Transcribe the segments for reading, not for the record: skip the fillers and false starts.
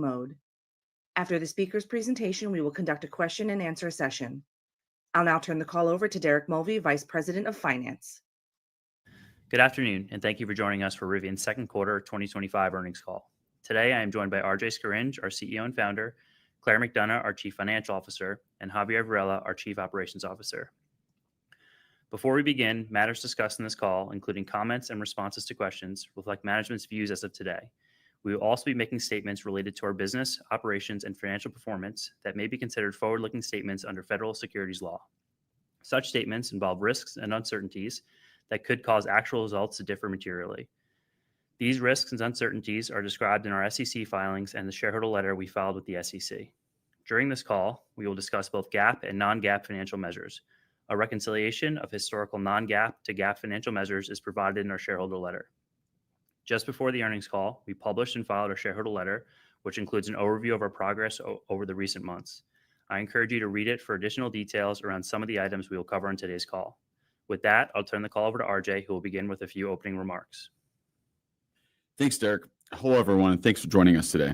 mode. After the speaker's presentation, we will conduct a question and answer session. I'll now turn the call over to Derek Mulvey, Vice President of Finance. Good afternoon, and thank you for joining us for Rivian's second quarter 2025 earnings call. Today, I am joined by RJ Scaringe, our CEO and founder, Claire McDonough, our Chief Financial Officer, and Javier Varela, our Chief Operations Officer. Before we begin, matters discussed in this call, including comments and responses to questions, reflect management's views as of today. We will also be making statements related to our business, operations, and financial performance that may be considered forward-looking statements under federal securities law. Such statements involve risks and uncertainties that could cause actual results to differ materially. These risks and uncertainties are described in our SEC filings and the shareholder letter we filed with the SEC. During this call, we will discuss both GAAP and non-GAAP financial measures. A reconciliation of historical non-GAAP to GAAP financial measures is provided in our shareholder letter. Just before the earnings call, we published and filed our shareholder letter, which includes an overview of our progress over the recent months. I encourage you to read it for additional details around some of the items we will cover in today's call. With that, I'll turn the call over to RJ, who will begin with a few opening remarks. Thanks, Derek. Hello, everyone, and thanks for joining us today.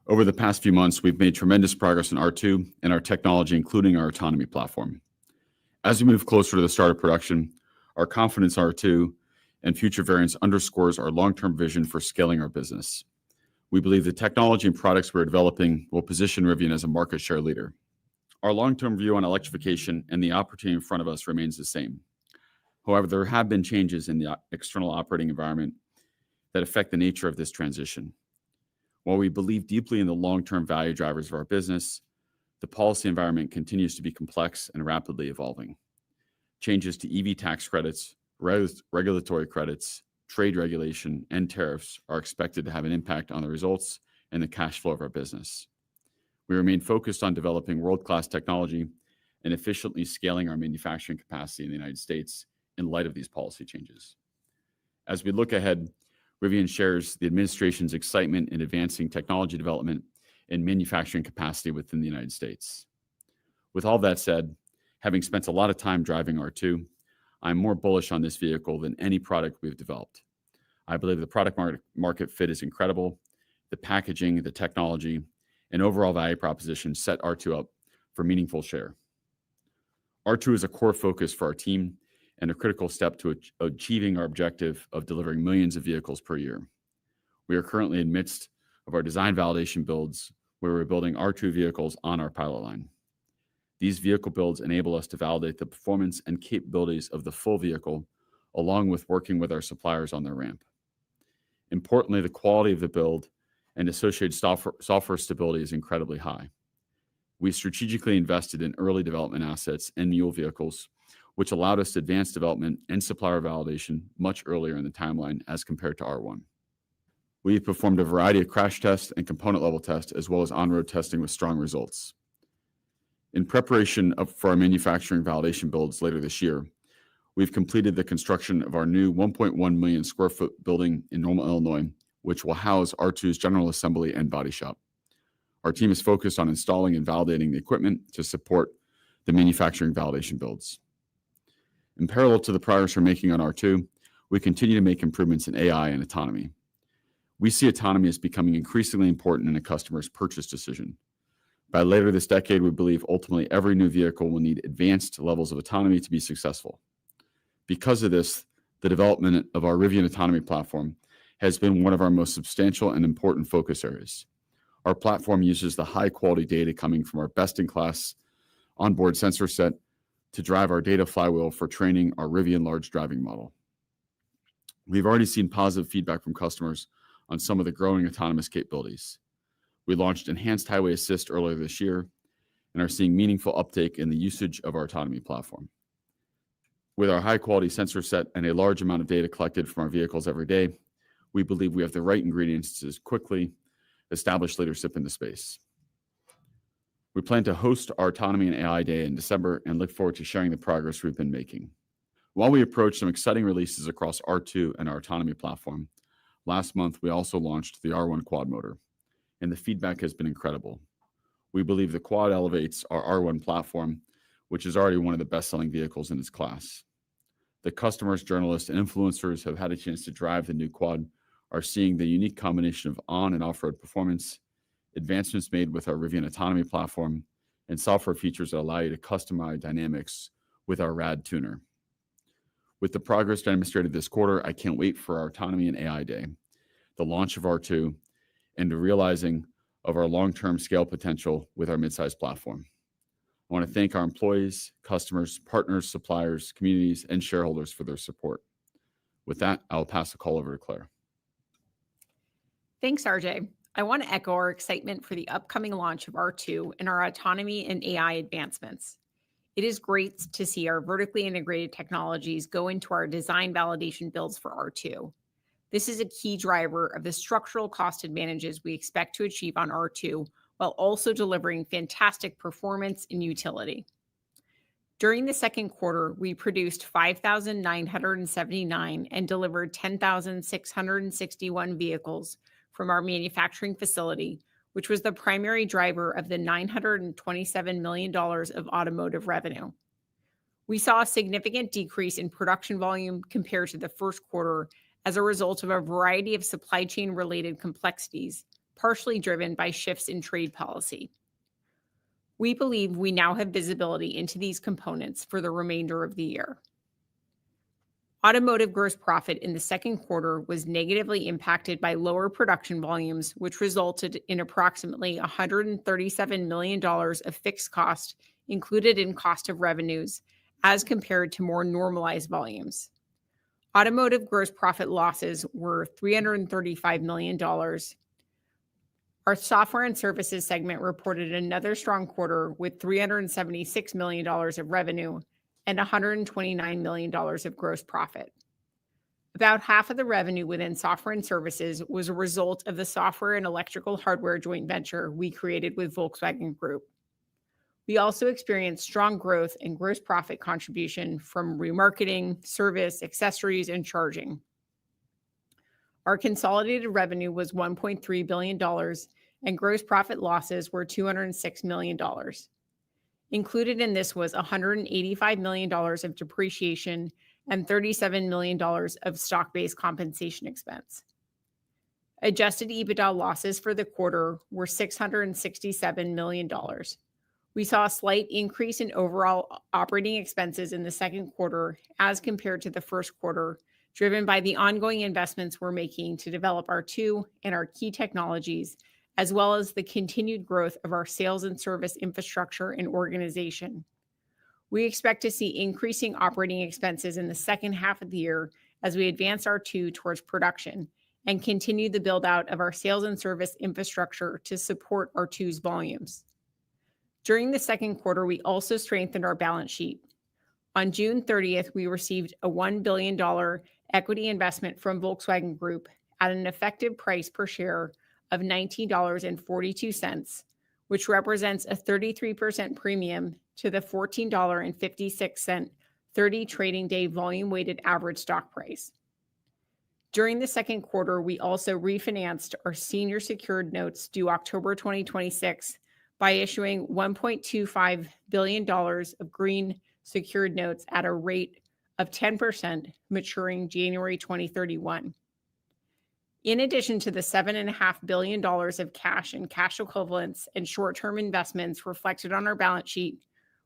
Over the past few months, we've made tremendous progress in R2 and our technology, including our Autonomy platform. As we move closer to the start of production, our confidence in R2 and future variants underscores our long-term vision for scaling our business. We believe the technology and products we're developing will position Rivian as a market share leader. Our long-term view on electrification and the opportunity in front of us remains the same. However, there have been changes in the external operating environment that affect the nature of this transition. While we believe deeply in the long-term value drivers of our business, the policy environment continues to be complex and rapidly evolving. Changes to EV tax credits, regulatory credits, trade regulation, and tariffs are expected to have an impact on the results and the cash flow of our business. We remain focused on developing world-class technology and efficiently scaling our manufacturing capacity in the United States in light of these policy changes. As we look ahead, Rivian shares the administration's excitement in advancing technology development and manufacturing capacity within the United States. With all that said, having spent a lot of time driving R2, I'm more bullish on this vehicle than any product we've developed. I believe the product market fit is incredible. The packaging, the technology, and overall value proposition set R2 up for meaningful share. R2 is a core focus for our team and a critical step to achieving our objective of delivering millions of vehicles per year. We are currently in the midst of our design validation builds, where we're building R2 vehicles on our pilot line. These vehicle builds enable us to validate the performance and capabilities of the full vehicle, along with working with our suppliers on their ramp. Importantly, the quality of the build and associated software stability is incredibly high. We strategically invested in early development assets and mule vehicles, which allowed us to advance development and supplier validation much earlier in the timeline as compared to R1. We have performed a variety of crash tests and component level tests, as well as on-road testing with strong results. In preparation for our manufacturing validation builds later this year, we've completed the construction of our new 1.1 million square foot building in Normal, Illinois, which will house R2's general assembly and body shop. Our team is focused on installing and validating the equipment to support the manufacturing validation builds. In parallel to the progress we're making on R2, we continue to make improvements in AI and autonomy. We see autonomy as becoming increasingly important in a customer's purchase decision. By later this decade, we believe ultimately every new vehicle will need advanced levels of autonomy to be successful. Because of this, the development of our Rivian Autonomy platform has been one of our most substantial and important focus areas. Our platform uses the high-quality data coming from our best-in-class onboard sensor set to drive our data flywheel for training our Rivian large driving model. We've already seen positive feedback from customers on some of the growing autonomous capabilities. We launched Enhanced Highway Assist earlier this year and are seeing meaningful uptake in the usage of our Autonomy platform. With our high-quality sensor set and a large amount of data collected from our vehicles every day, we believe we have the right ingredients to quickly establish leadership in the space. We plan to host our Autonomy and AI Day in December and look forward to sharing the progress we've been making. While we approach some exciting releases across R2 and our Autonomy platform, last month we also launched the R1 quad motor, and the feedback has been incredible. We believe the quad elevates our R1 platform, which is already one of the best-selling vehicles in its class. The customers, journalists, and influencers who have had a chance to drive the new quad are seeing the unique combination of on and off-road performance, advancements made with our Rivian Autonomy platform, and software features that allow you to customize dynamics with our RAD tuner. With the progress demonstrated this quarter, I can't wait for our Autonomy and AI Day, the launch of R2, and the realizing of our long-term scale potential with our midsize platform. I want to thank our employees, customers, partners, suppliers, communities, and shareholders for their support. With that, I'll pass the call over to Claire. Thanks, RJ. I want to echo our excitement for the upcoming launch of R2 and our autonomy and AI advancements. It is great to see our vertically integrated technologies go into our design validation builds for R2. This is a key driver of the structural cost advantages we expect to achieve on R2, while also delivering fantastic performance and utility. During the second quarter, we produced 5,979 and delivered 10,661 vehicles from our manufacturing facility, which was the primary driver of the $927 million of automotive revenue. We saw a significant decrease in production volume compared to the first quarter as a result of a variety of supply chain related complexities, partially driven by shifts in trade policy. We believe we now have visibility into these components for the remainder of the year. Automotive gross profit in the second quarter was negatively impacted by lower production volumes, which resulted in approximately $137 million of fixed cost included in cost of revenues as compared to more normalized volumes. Automotive gross profit losses were $335 million. Our software and services segment reported another strong quarter with $376 million of revenue and $129 million of gross profit. About half of the revenue within software and services was a result of the software and electrical hardware joint venture we created with Volkswagen Group. We also experienced strong growth in gross profit contribution from remarketing, service, accessories, and charging. Our consolidated revenue was $1.3 billion and gross profit losses were $206 million. Included in this was $185 million of depreciation and $37 million of stock-based compensation expense. Adjusted EBITDA losses for the quarter were $667 million. We saw a slight increase in overall operating expenses in the second quarter as compared to the first quarter, driven by the ongoing investments we're making to develop R2 and our key technologies, as well as the continued growth of our sales and service infrastructure and organization. We expect to see increasing operating expenses in the second half of the year as we advance R2 towards production and continue the build out of our sales and service infrastructure to support R2's volumes. During the second quarter, we also strengthened our balance sheet. On June 30th, we received a $1 billion equity investment from Volkswagen Group at an effective price per share of $19.42, which represents a 33% premium to the $14.56 30 trading day volume weighted average stock price. During the second quarter, we also refinanced our senior secured notes due October 2026 by issuing $1.25 billion of green secured notes at a rate of 10%, maturing January 2031. In addition to the $7.5 billion of cash and cash equivalents and short-term investments reflected on our balance sheet,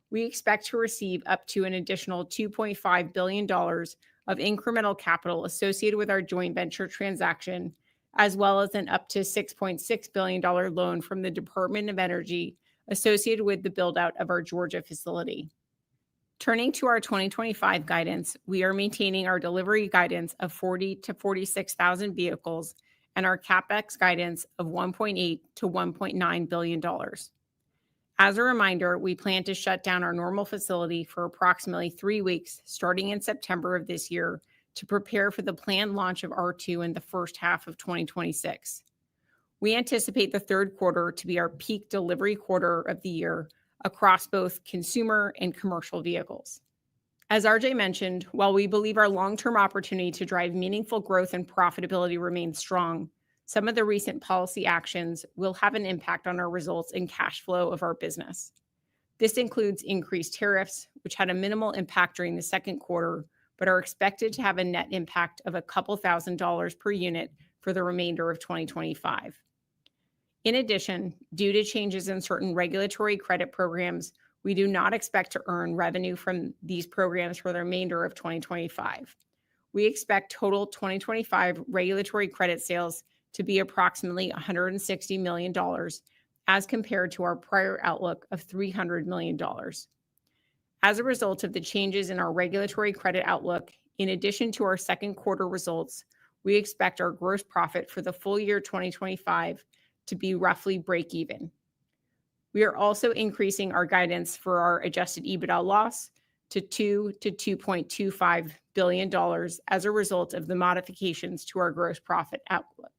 we expect to receive up to an additional $2.5 billion of incremental capital associated with our joint venture transaction, as well as an up to $6.6 billion loan from the Department of Energy associated with the build-out of our Georgia facility. Turning to our 2025 guidance, we are maintaining our delivery guidance of 40,000 to 46,000 vehicles and our CapEx guidance of $1.8 to $1.9 billion. As a reminder, we plan to shut down our Normal facility for approximately 3 weeks starting in September of this year to prepare for the planned launch of R2 in the first half of 2026. We anticipate the third quarter to be our peak delivery quarter of the year across both consumer and commercial vehicles. As RJ mentioned, while we believe our long-term opportunity to drive meaningful growth and profitability remains strong, some of the recent policy actions will have an impact on our results and cash flow of our business. This includes increased tariffs, which had a minimal impact during the second quarter, but are expected to have a net impact of a couple $1,000s per unit for the remainder of 2025. In addition, due to changes in certain regulatory credit programs, we do not expect to earn revenue from these programs for the remainder of 2025. We expect total 2025 regulatory credit sales to be approximately $160 million as compared to our prior outlook of $300 million. As a result of the changes in our regulatory credit outlook, in addition to our second quarter results, we expect our gross profit for the full year 2025 to be roughly break even. We are also increasing our guidance for our adjusted EBITDA loss to $2 to $2.25 billion as a result of the modifications to our gross profit outlook.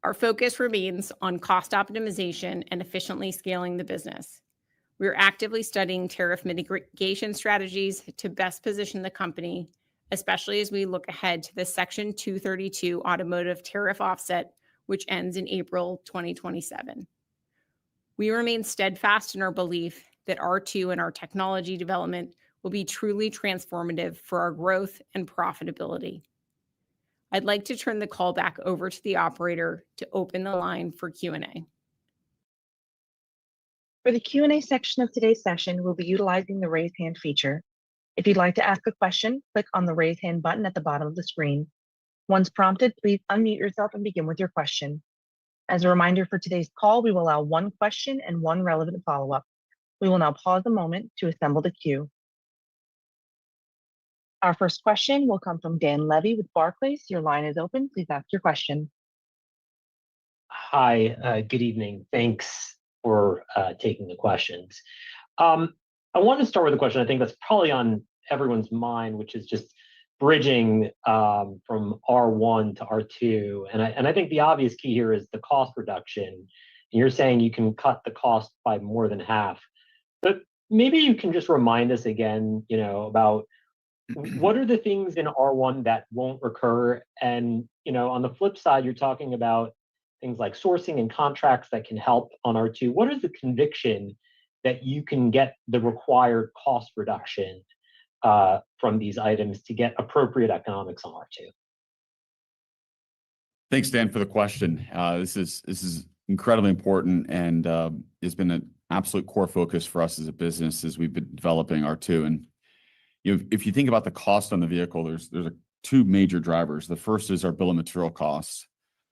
Our focus remains on cost optimization and efficiently scaling the business. We are actively studying tariff mitigation strategies to best position the company, especially as we look ahead to the Section 232 automotive tariff offset, which ends in April 2027. We remain steadfast in our belief that R2 and our technology development will be truly transformative for our growth and profitability. I'd like to turn the call back over to the operator to open the line for Q&A. For the Q&A section of today's session, we'll be utilizing the raise hand feature. If you'd like to ask a question, click on the raise hand button at the bottom of the screen. Once prompted, please unmute yourself and begin with your question. As a reminder for today's call, we will allow one question and one relevant follow-up. We will now pause a moment to assemble the queue. Our first question will come from Dan Levy with Barclays. Your line is open. Please ask your question. Hi, good evening. Thanks for taking the questions. I want to start with a question I think that's probably on everyone's mind, which is just bridging from R1 to R2. And I think the obvious key here is the cost reduction. And you're saying you can cut the cost by more than half. But maybe you can just remind us again, about what are the things in R1 that won't recur? And, on the flip side, you're talking about things like sourcing and contracts that can help on R2. What is the conviction that you can get the required cost reduction from these items to get appropriate economics on R2? Thanks, Dan, for the question. This is incredibly important and it's been an absolute core focus for us as a business as we've been developing R2. And if you think about the cost on the vehicle, there's two major drivers. The first is our bill of material costs.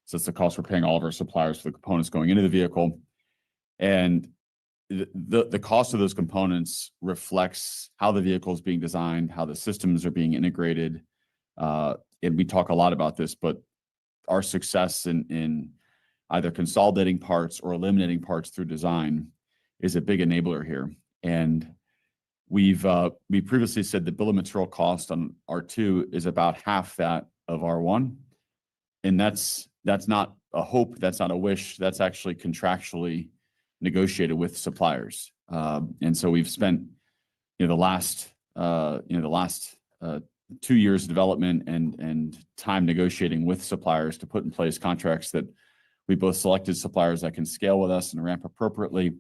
So it's the cost we're paying all of our suppliers for the components going into the vehicle. And the cost of those components reflects how the vehicle is being designed, how the systems are being integrated. And we talk a lot about this, but our success in either consolidating parts or eliminating parts through design is a big enabler here. And we previously said the bill of material cost on R2 is about half that of R1. And that's not a hope, that's not a wish, that's actually contractually negotiated with suppliers. And so we've spent the last 2 years of development and time negotiating with suppliers to put in place contracts that we both selected suppliers that can scale with us and ramp appropriately,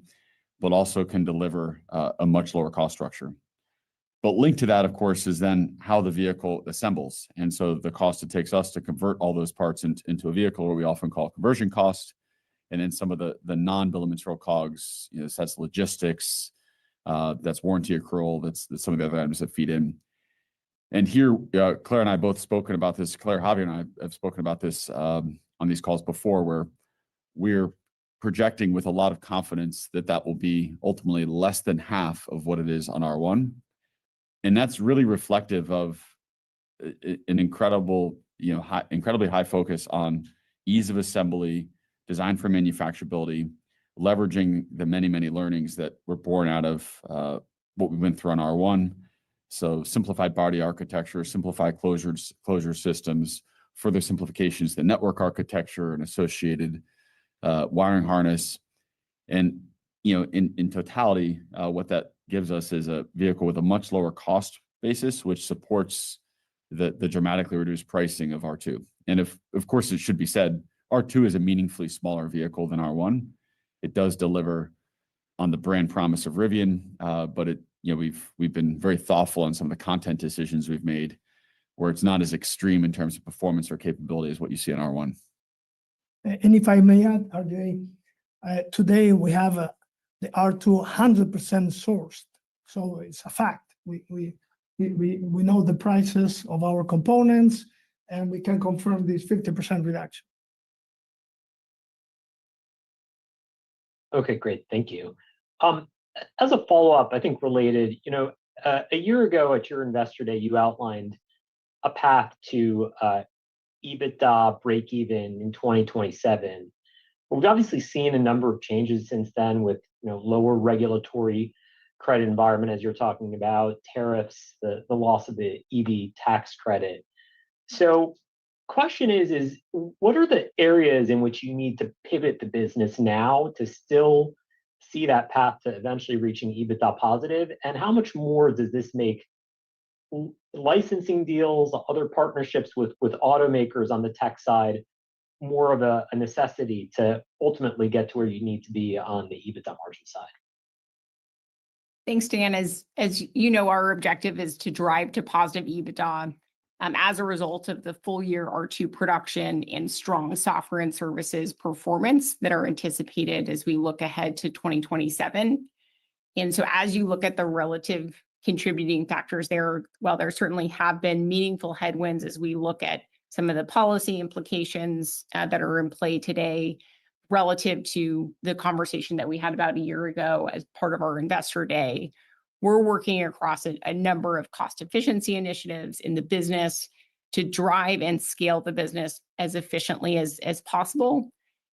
but also can deliver a much lower cost structure. But linked to that, of course, is then how the vehicle assembles. And so the cost it takes us to convert all those parts into a vehicle, what we often call conversion cost. And then some of the non-bill of material COGS, that's logistics, that's warranty accrual, that's some of the other items that feed in. And here, Claire and I both spoken about this. Claire, Javier, and I have spoken about this on these calls before, where we're projecting with a lot of confidence that will be ultimately less than half of what it is on R1. And that's really reflective of an incredibly high focus on ease of assembly, design for manufacturability, leveraging the many, many learnings that were born out of what we went through on R1. So simplified body architecture, simplified closure systems, further simplifications, the network architecture and associated wiring harness. And, in totality, what that gives us is a vehicle with a much lower cost basis, which supports the dramatically reduced pricing of R2. And of course, it should be said, R2 is a meaningfully smaller vehicle than R1. It does deliver on the brand promise of Rivian, but we've been very thoughtful on some of the content decisions we've made, where it's not as extreme in terms of performance or capability as what you see on R1. And if I may add, RJ, today we have the R2 100% sourced, so it's a fact. We know the prices of our components, and we can confirm this 50% reduction. Okay, great. Thank you. As a follow-up, I think related, a year ago at your Investor Day, you outlined a path to EBITDA break-even in 2027. We've obviously seen a number of changes since then with lower regulatory credit environment, as you're talking about, tariffs, the loss of the EV tax credit. So question is what are the areas in which you need to pivot the business now to still see that path to eventually reaching EBITDA positive? And how much more does this make licensing deals, other partnerships with automakers on the tech side, more of a necessity to ultimately get to where you need to be on the EBITDA margin side? Thanks, Dan. As you know, our objective is to drive to positive EBITDA as a result of the full year R2 production and strong software and services performance that are anticipated as we look ahead to 2027. And so as you look at the relative contributing factors there, while there certainly have been meaningful headwinds as we look at some of the policy implications that are in play today relative to the conversation that we had about a year ago as part of our Investor Day, we're working across a number of cost efficiency initiatives in the business to drive and scale the business as efficiently as possible.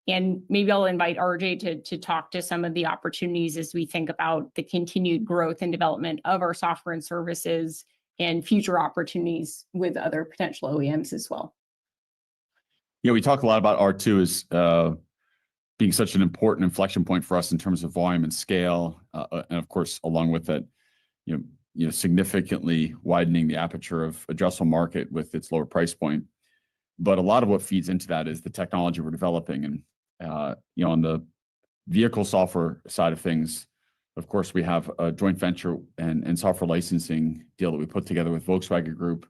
And maybe I'll invite RJ to talk to some of the opportunities as we think about the continued growth and development of our software and services and future opportunities with other potential OEMs as well. Yeah, we talk a lot about R2 as being such an important inflection point for us in terms of volume and scale, and of course, along with that, significantly widening the aperture of addressable market with its lower price point. But a lot of what feeds into that is the technology we're developing, and on the vehicle software side of things, of course, we have a joint venture and software licensing deal that we put together with Volkswagen Group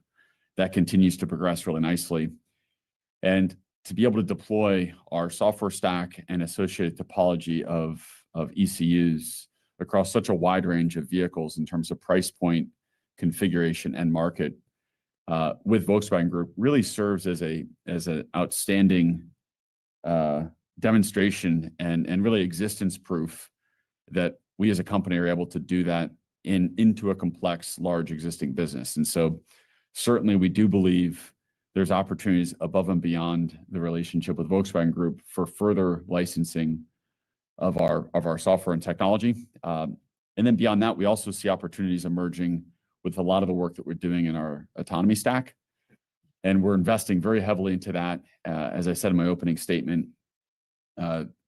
that continues to progress really nicely. And to be able to deploy our software stack and associated topology of ECUs across such a wide range of vehicles in terms of price point, configuration, and market with Volkswagen Group really serves as an outstanding demonstration and really existence proof that we as a company are able to do that into a complex, large existing business. And so certainly we do believe there's opportunities above and beyond the relationship with Volkswagen Group for further licensing of our software and technology. And then beyond that, we also see opportunities emerging with a lot of the work that we're doing in our autonomy stack. And we're investing very heavily into that. As I said in my opening statement,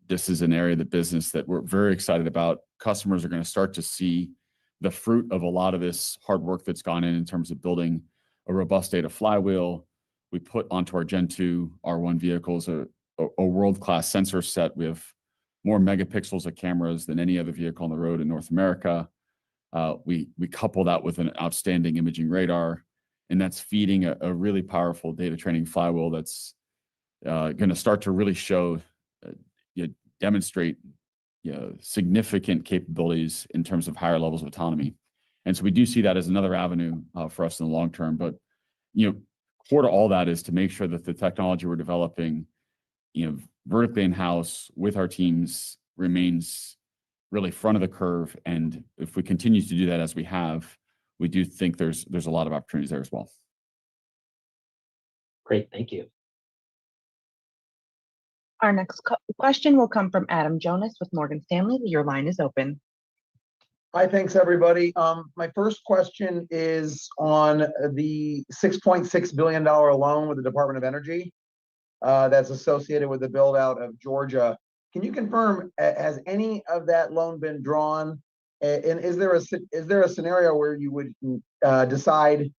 this is an area of the business that we're very excited about. Customers are going to start to see the fruit of a lot of this hard work that's gone in terms of building a robust data flywheel. We put onto our Gen 2 R1 vehicles a world-class sensor set. We have more megapixels of cameras than any other vehicle on the road in North America. We couple that with an outstanding imaging radar, and that's feeding a really powerful data training flywheel that's going to start to really demonstrate significant capabilities in terms of higher levels of autonomy. And so we do see that as another avenue for us in the long term. But core to all that is to make sure that the technology we're developing, vertically in-house with our teams remains really front of the curve. And if we continue to do that as we have, we do think there's a lot of opportunities there as well. Great, thank you. Our next question will come from Adam Jonas with Morgan Stanley. Your line is open. Hi, thanks everybody. My first question is on the $6.6 billion loan with the Department of Energy that's associated with the build out of Georgia. Can you confirm, has any of that loan been drawn? And is there a scenario where you would decide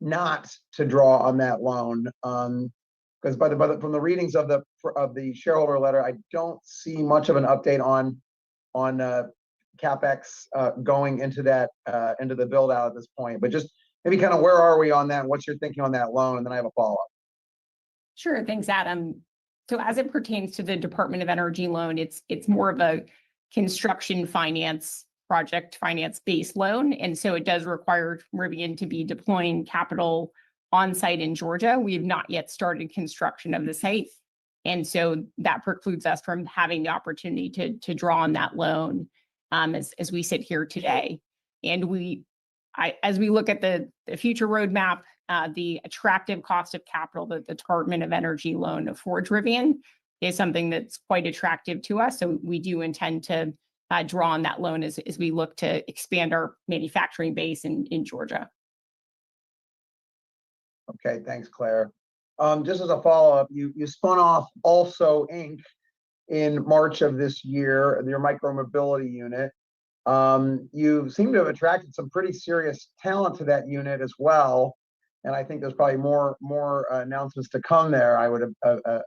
not to draw on that loan? Because from the readings of the shareholder letter, I don't see much of an update on CapEx going into the build out at this point. But just maybe kind of where are we on that? What's your thinking on that loan? And then I have a follow-up. Sure, thanks, Adam. So as it pertains to the Department of Energy loan, it's more of a construction finance, project finance based loan. And so it does require Rivian to be deploying capital on site in Georgia. We have not yet started construction of the site. And so that precludes us from having the opportunity to draw on that loan as we sit here today. And as we look at the future roadmap, the attractive cost of capital that the Department of Energy loan affords Rivian is something that's quite attractive to us. So we do intend to draw on that loan as we look to expand our manufacturing base in Georgia. Okay, thanks, Claire. Just as a follow-up, you spun off Also Inc. in March of this year, your micromobility unit. You seem to have attracted some pretty serious talent to that unit as well. And I think there's probably more announcements to come there, I would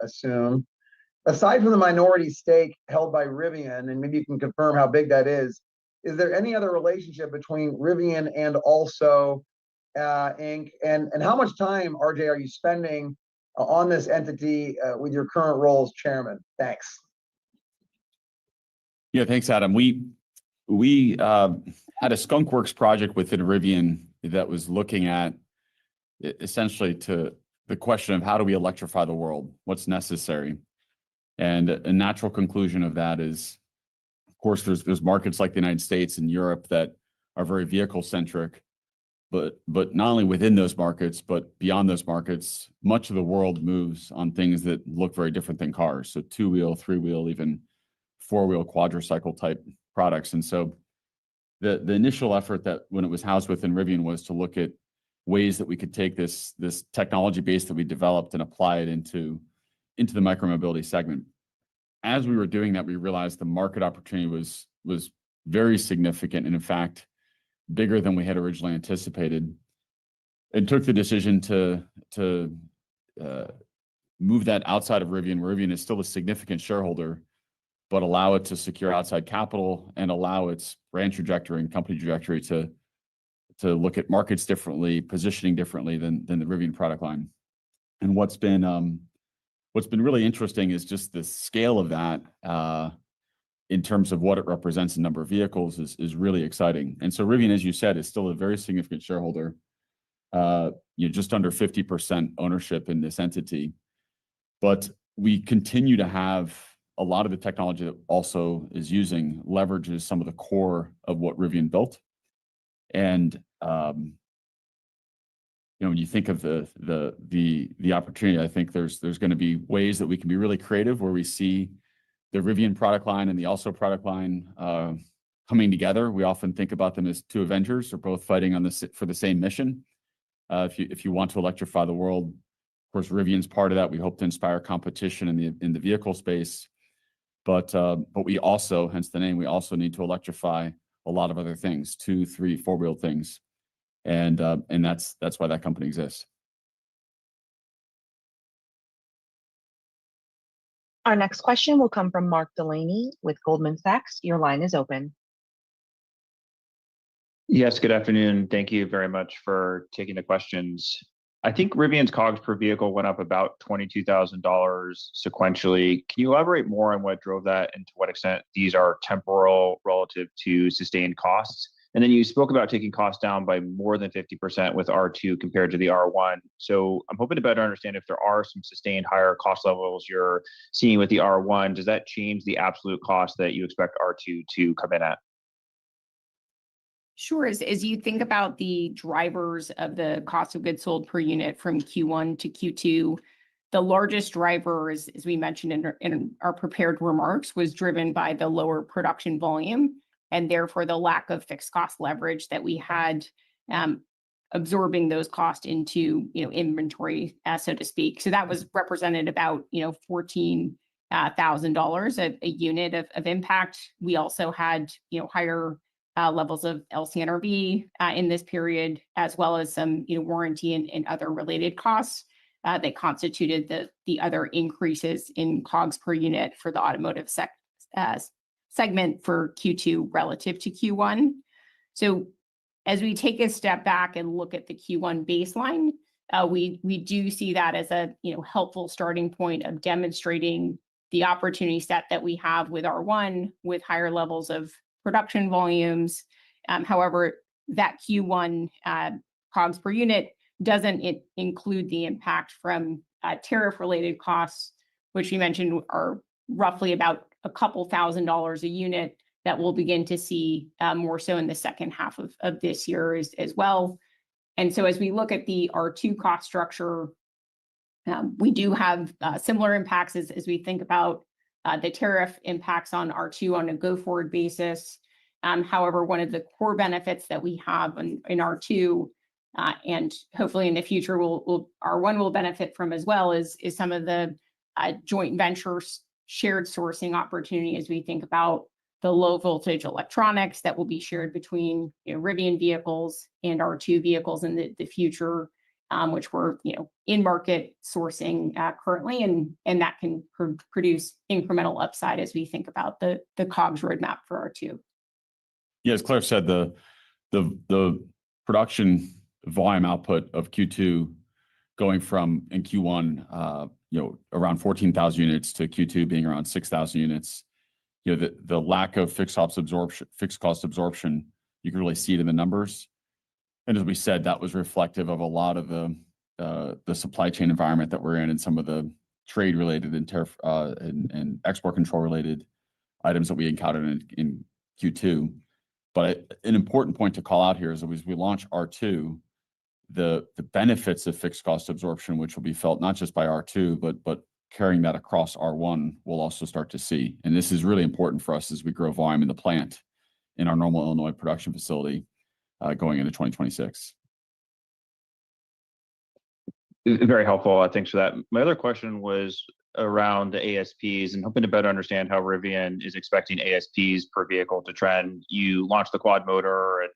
assume. Aside from the minority stake held by Rivian, and maybe you can confirm how big that is there any other relationship between Rivian and Also Inc.? And how much time, RJ, are you spending on this entity with your current role as chairman? Thanks. Yeah, thanks, Adam. We had a skunkworks project within Rivian that was looking at essentially to the question of how do we electrify the world? What's necessary? And a natural conclusion of that is, of course, there's markets like the United States and Europe that are very vehicle centric, but not only within those markets, but beyond those markets, much of the world moves on things that look very different than cars. So 2-wheel, 3-wheel, even 4-wheel quadricycle type products. And so the initial effort that when it was housed within Rivian was to look at ways that we could take this technology base that we developed and apply it into the micromobility segment. As we were doing that, we realized the market opportunity was very significant, and in fact, bigger than we had originally anticipated, and took the decision to move that outside of Rivian. Rivian is still a significant shareholder, but allow it to secure outside capital and allow its brand trajectory and company trajectory to look at markets differently, positioning differently than the Rivian product line. And what's been really interesting is just the scale of that in terms of what it represents in number of vehicles is really exciting. And so Rivian, as you said, is still a very significant shareholder, just under 50% ownership in this entity. But we continue to have a lot of the technology that Also is using leverages some of the core of what Rivian built. And when you think of the opportunity, I think there's going to be ways that we can be really creative, where we see the Rivian product line and the Also product line coming together. We often think about them as two Avengers. They're both fighting for the same mission. If you want to electrify the world, of course, Rivian's part of that. We hope to inspire competition in the vehicle space, but we also, hence the name, we also need to electrify a lot of other things, 2, 3, 4-wheel things. And that's why that company exists. Our next question will come from Mark Delaney with Goldman Sachs. Your line is open. Yes, good afternoon. Thank you very much for taking the questions. I think Rivian's COGS per vehicle went up about $22,000 sequentially. Can you elaborate more on what drove that and to what extent these are temporal relative to sustained costs? And then you spoke about taking costs down by more than 50% with R2 compared to the R1. So I'm hoping to better understand if there are some sustained higher cost levels you're seeing with the R1. Does that change the absolute cost that you expect R2 to come in at? Sure. As you think about the drivers of the cost of goods sold per unit from Q1 to Q2, the largest driver, as we mentioned in our prepared remarks, was driven by the lower production volume and therefore the lack of fixed cost leverage that we had absorbing those costs into inventory, so to speak. So that was represented about $14,000 a unit of impact. We also had higher levels of LCNRV in this period, as well as some warranty and other related costs that constituted the other increases in COGS per unit for the automotive segment for Q2 relative to Q1. So as we take a step back and look at the Q1 baseline, we do see that as a helpful starting point of demonstrating the opportunity set that we have with R1 with higher levels of production volumes. However, that Q1 COGS per unit doesn't include the impact from tariff-related costs, which we mentioned are roughly about a couple $1,000s a unit that we'll begin to see more so in the second half of this year as well. And so as we look at the R2 cost structure, we do have similar impacts as we think about the tariff impacts on R2 on a go-forward basis. However, one of the core benefits that we have in R2, and hopefully in the future R1 will benefit from as well, is some of the joint venture shared sourcing opportunity as we think about the low voltage electronics that will be shared between Rivian vehicles and R2 vehicles in the future, which we're in market sourcing currently, and that can produce incremental upside as we think about the COGS roadmap for R2. Yeah, as Claire said, the production volume output of Q2 going from in Q1 around 14,000 units to Q2 being around 6,000 units. The lack of fixed cost absorption, you can really see it in the numbers. And as we said, that was reflective of a lot of the supply chain environment that we're in, and some of the trade related and tariff and export control related items that we encountered in Q2. But an important point to call out here is that as we launch R2, the benefits of fixed cost absorption, which will be felt not just by R2, but carrying that across R1, we'll also start to see. And this is really important for us as we grow volume in the plant in our Normal, Illinois production facility going into 2026. Very helpful. Thanks for that. My other question was around the ASPs and hoping to better understand how Rivian is expecting ASPs per vehicle to trend. You launched the quad motor and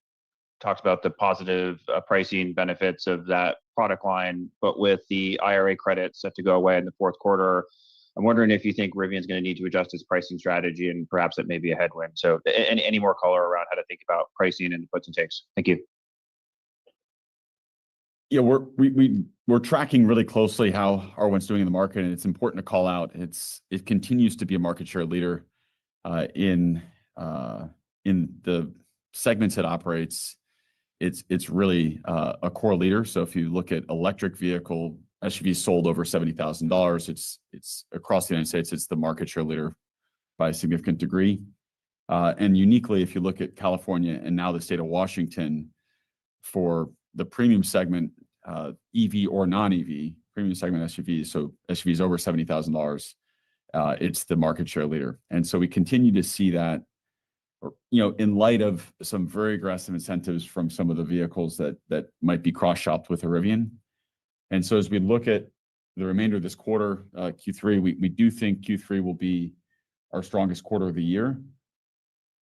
talked about the positive pricing benefits of that product line, but with the IRA credits set to go away in the fourth quarter, I'm wondering if you think Rivian's going to need to adjust its pricing strategy, and perhaps it may be a headwind. So any more color around how to think about pricing and puts and takes? Thank you. Yeah, we're tracking really closely how R1's doing in the market, and it's important to call out it continues to be a market share leader in the segments it operates. It's really a core leader. So if you look at electric vehicle SUVs sold over $70,000, it's across the United States, it's the market share leader by a significant degree. And uniquely, if you look at California and now the state of Washington, for the premium segment, EV or non-EV, premium segment SUVs, so SUVs over $70,000, it's the market share leader. And so we continue to see that, in light of some very aggressive incentives from some of the vehicles that might be cross-shopped with a Rivian. And so as we look at the remainder of this quarter, Q3, we do think Q3 will be our strongest quarter of the year.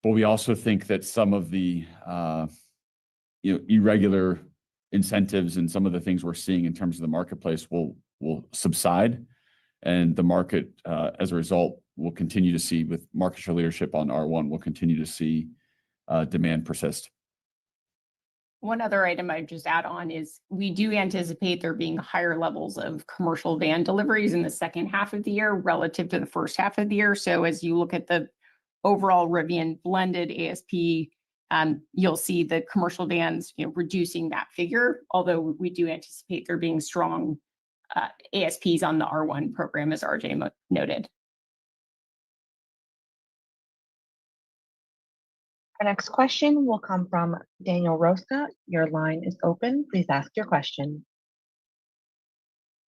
But we also think that some of the irregular incentives and some of the things we're seeing in terms of the marketplace will subside, and the market, as a result, will continue to see, with market share leadership on R1, we'll continue to see demand persist. One other item I'd just add on is we do anticipate there being higher levels of commercial van deliveries in the second half of the year relative to the first half of the year. So as you look at the overall Rivian blended ASP, you'll see the commercial vans reducing that figure, although we do anticipate there being strong ASPs on the R1 program, as RJ noted. Our next question will come from Daniel Roska. Your line is open. Please ask your question.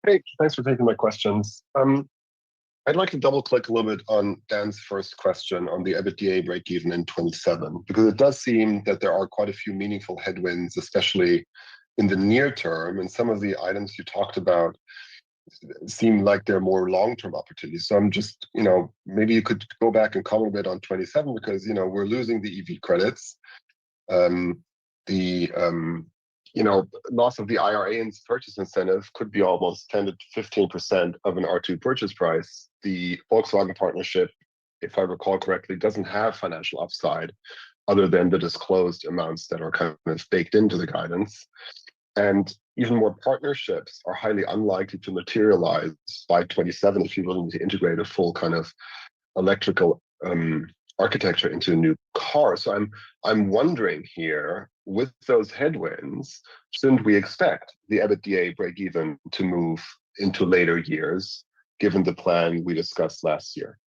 Hey, thanks for taking my questions. I'd like to double click a little bit on Dan's first question on the EBITDA breakeven in 27, because it does seem that there are quite a few meaningful headwinds, especially in the near term. And some of the items you talked about seem like they're more long-term opportunities. So I'm just, maybe you could go back and comment a bit on 27, because, we're losing the EV credits. Loss of the IRA and purchase incentive could be almost 10 to 15% of an R2 purchase price. The Volkswagen partnership, if I recall correctly, doesn't have financial upside other than the disclosed amounts that are kind of baked into the guidance. And, even more partnerships are highly unlikely to materialize by 27 if you're willing to integrate a full kind of electrical architecture into a new car. So I'm wondering here, with those headwinds, shouldn't we expect the EBITDA break even to move into later years, given the plan we discussed last year?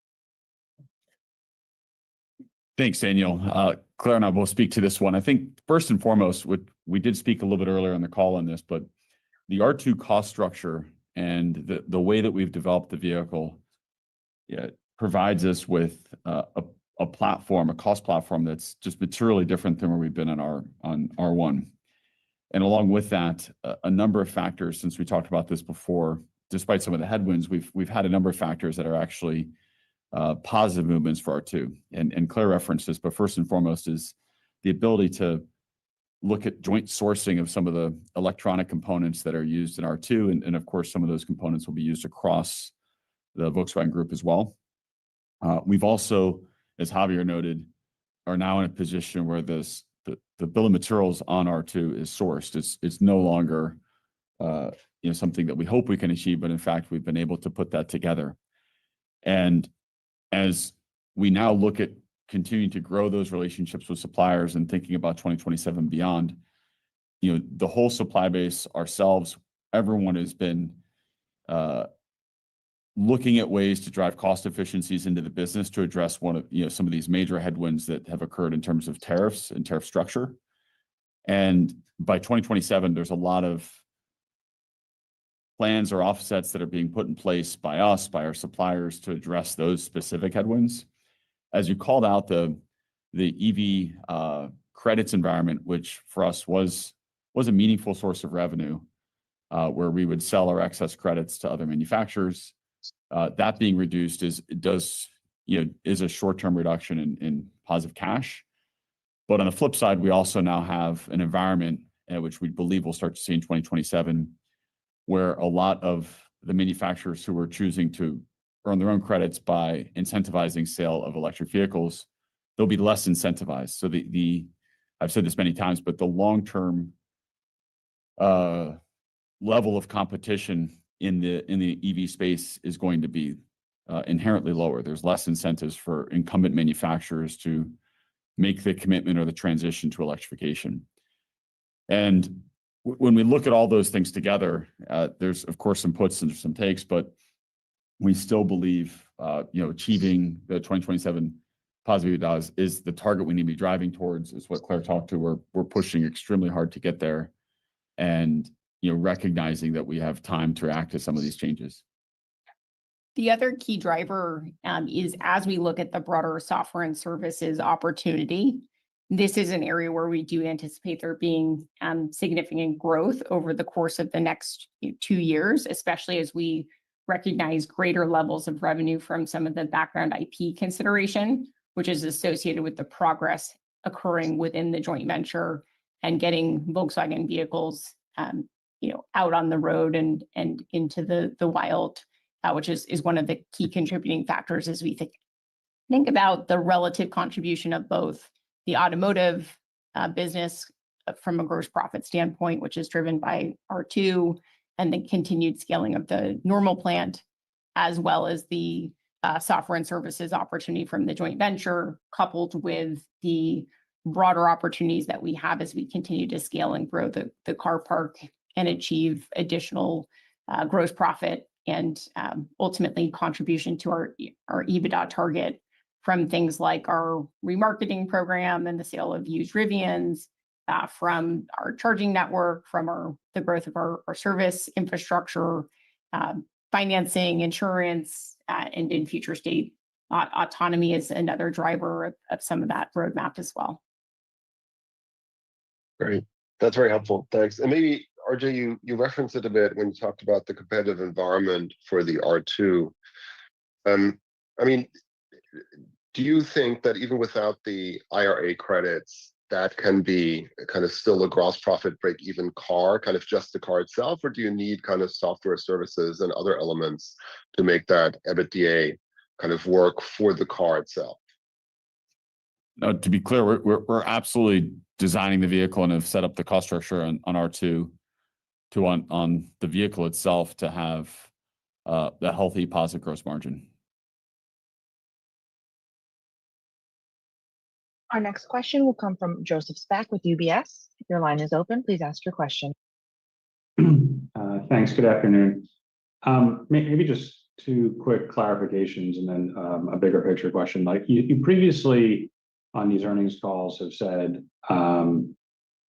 Thanks, Daniel. Claire and I will speak to this one. I think first and foremost, we did speak a little bit earlier on the call on this, but the R2 cost structure and the way that we've developed the vehicle provides us with a platform, a cost platform that's just materially different than where we've been on R1. And along with that, a number of factors, since we talked about this before, despite some of the headwinds, we've had a number of factors that are actually positive movements for R2. And Claire referenced this, but first and foremost is the ability to look at joint sourcing of some of the electronic components that are used in R2. And of course, some of those components will be used across the Volkswagen Group as well. We've also, as Javier noted, are now in a position where the bill of materials on R2 is sourced. It's no longer something that we hope we can achieve, but in fact, we've been able to put that together. And as we now look at continuing to grow those relationships with suppliers and thinking about 2027 beyond, the whole supply base, ourselves, everyone has been looking at ways to drive cost efficiencies into the business to address some of these major headwinds that have occurred in terms of tariffs and tariff structure. And by 2027, there's a lot of plans or offsets that are being put in place by us, by our suppliers, to address those specific headwinds. As you called out, the EV credits environment, which for us was a meaningful source of revenue, where we would sell our excess credits to other manufacturers. That being reduced is a short-term reduction in positive cash. But on the flip side, we also now have an environment which we believe we'll start to see in 2027, where a lot of the manufacturers who are choosing to earn their own credits by incentivizing sale of electric vehicles, they'll be less incentivized. So I've said this many times, but the long-term level of competition in the EV space is going to be inherently lower. There's less incentives for incumbent manufacturers to make the commitment or the transition to electrification. And when we look at all those things together, there's of course some puts and some takes, but we still believe achieving the 2027 positive EBITDA is the target we need to be driving towards. Is what Claire talked to. We're pushing extremely hard to get there, and recognizing that we have time to react to some of these changes. The other key driver is as we look at the broader software and services opportunity, this is an area where we do anticipate there being significant growth over the course of the next 2 years, especially as we recognize greater levels of revenue from some of the background IP consideration, which is associated with the progress occurring within the joint venture and getting Volkswagen vehicles out on the road and into the wild, which is one of the key contributing factors as we think about the relative contribution of both the automotive business from a gross profit standpoint, which is driven by R2, and the continued scaling of the normal plant, as well as the software and services opportunity from the joint venture, coupled with the broader opportunities that we have as we continue to scale and grow the car park and achieve additional gross profit and ultimately contribution to our EBITDA target from things like our remarketing program and the sale of used Rivians, from our charging network, from the growth of our service infrastructure, financing, insurance, and in future state, autonomy is another driver of some of that roadmap as well. Great. That's very helpful. Thanks. And maybe, RJ, you referenced it a bit when you talked about the competitive environment for the R2. Do you think that even without the IRA credits, that can be kind of still a gross profit break-even car, kind of just the car itself, or do you need kind of software services and other elements to make that EBITDA kind of work for the car itself? No, to be clear, we're absolutely designing the vehicle and have set up the cost structure on R2 to on the vehicle itself to have the healthy positive gross margin. Our next question will come from Joseph Spak with UBS. Your line is open. Please ask your question. Thanks. Good afternoon. Maybe just two quick clarifications and then a bigger picture question. Like you previously on these earnings calls have said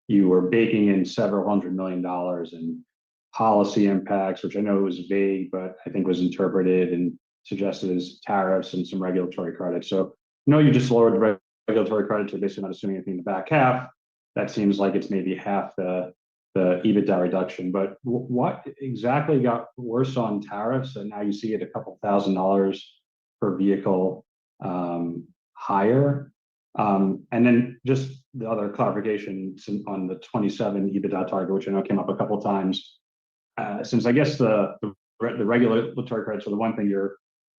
you were baking in several $100 million in policy impacts, which I know was vague, but I think was interpreted and suggested as tariffs and some regulatory credits. So I know you just lowered the regulatory credits, so basically not assuming anything in the back half. That seems like it's maybe half the EBITDA reduction. But what exactly got worse on tariffs, and now you see it a couple $1,000s per vehicle higher? And then just the other clarification on the 27 EBITDA target, which I know came up a couple of times, since I guess the regulatory credits are the one thing you're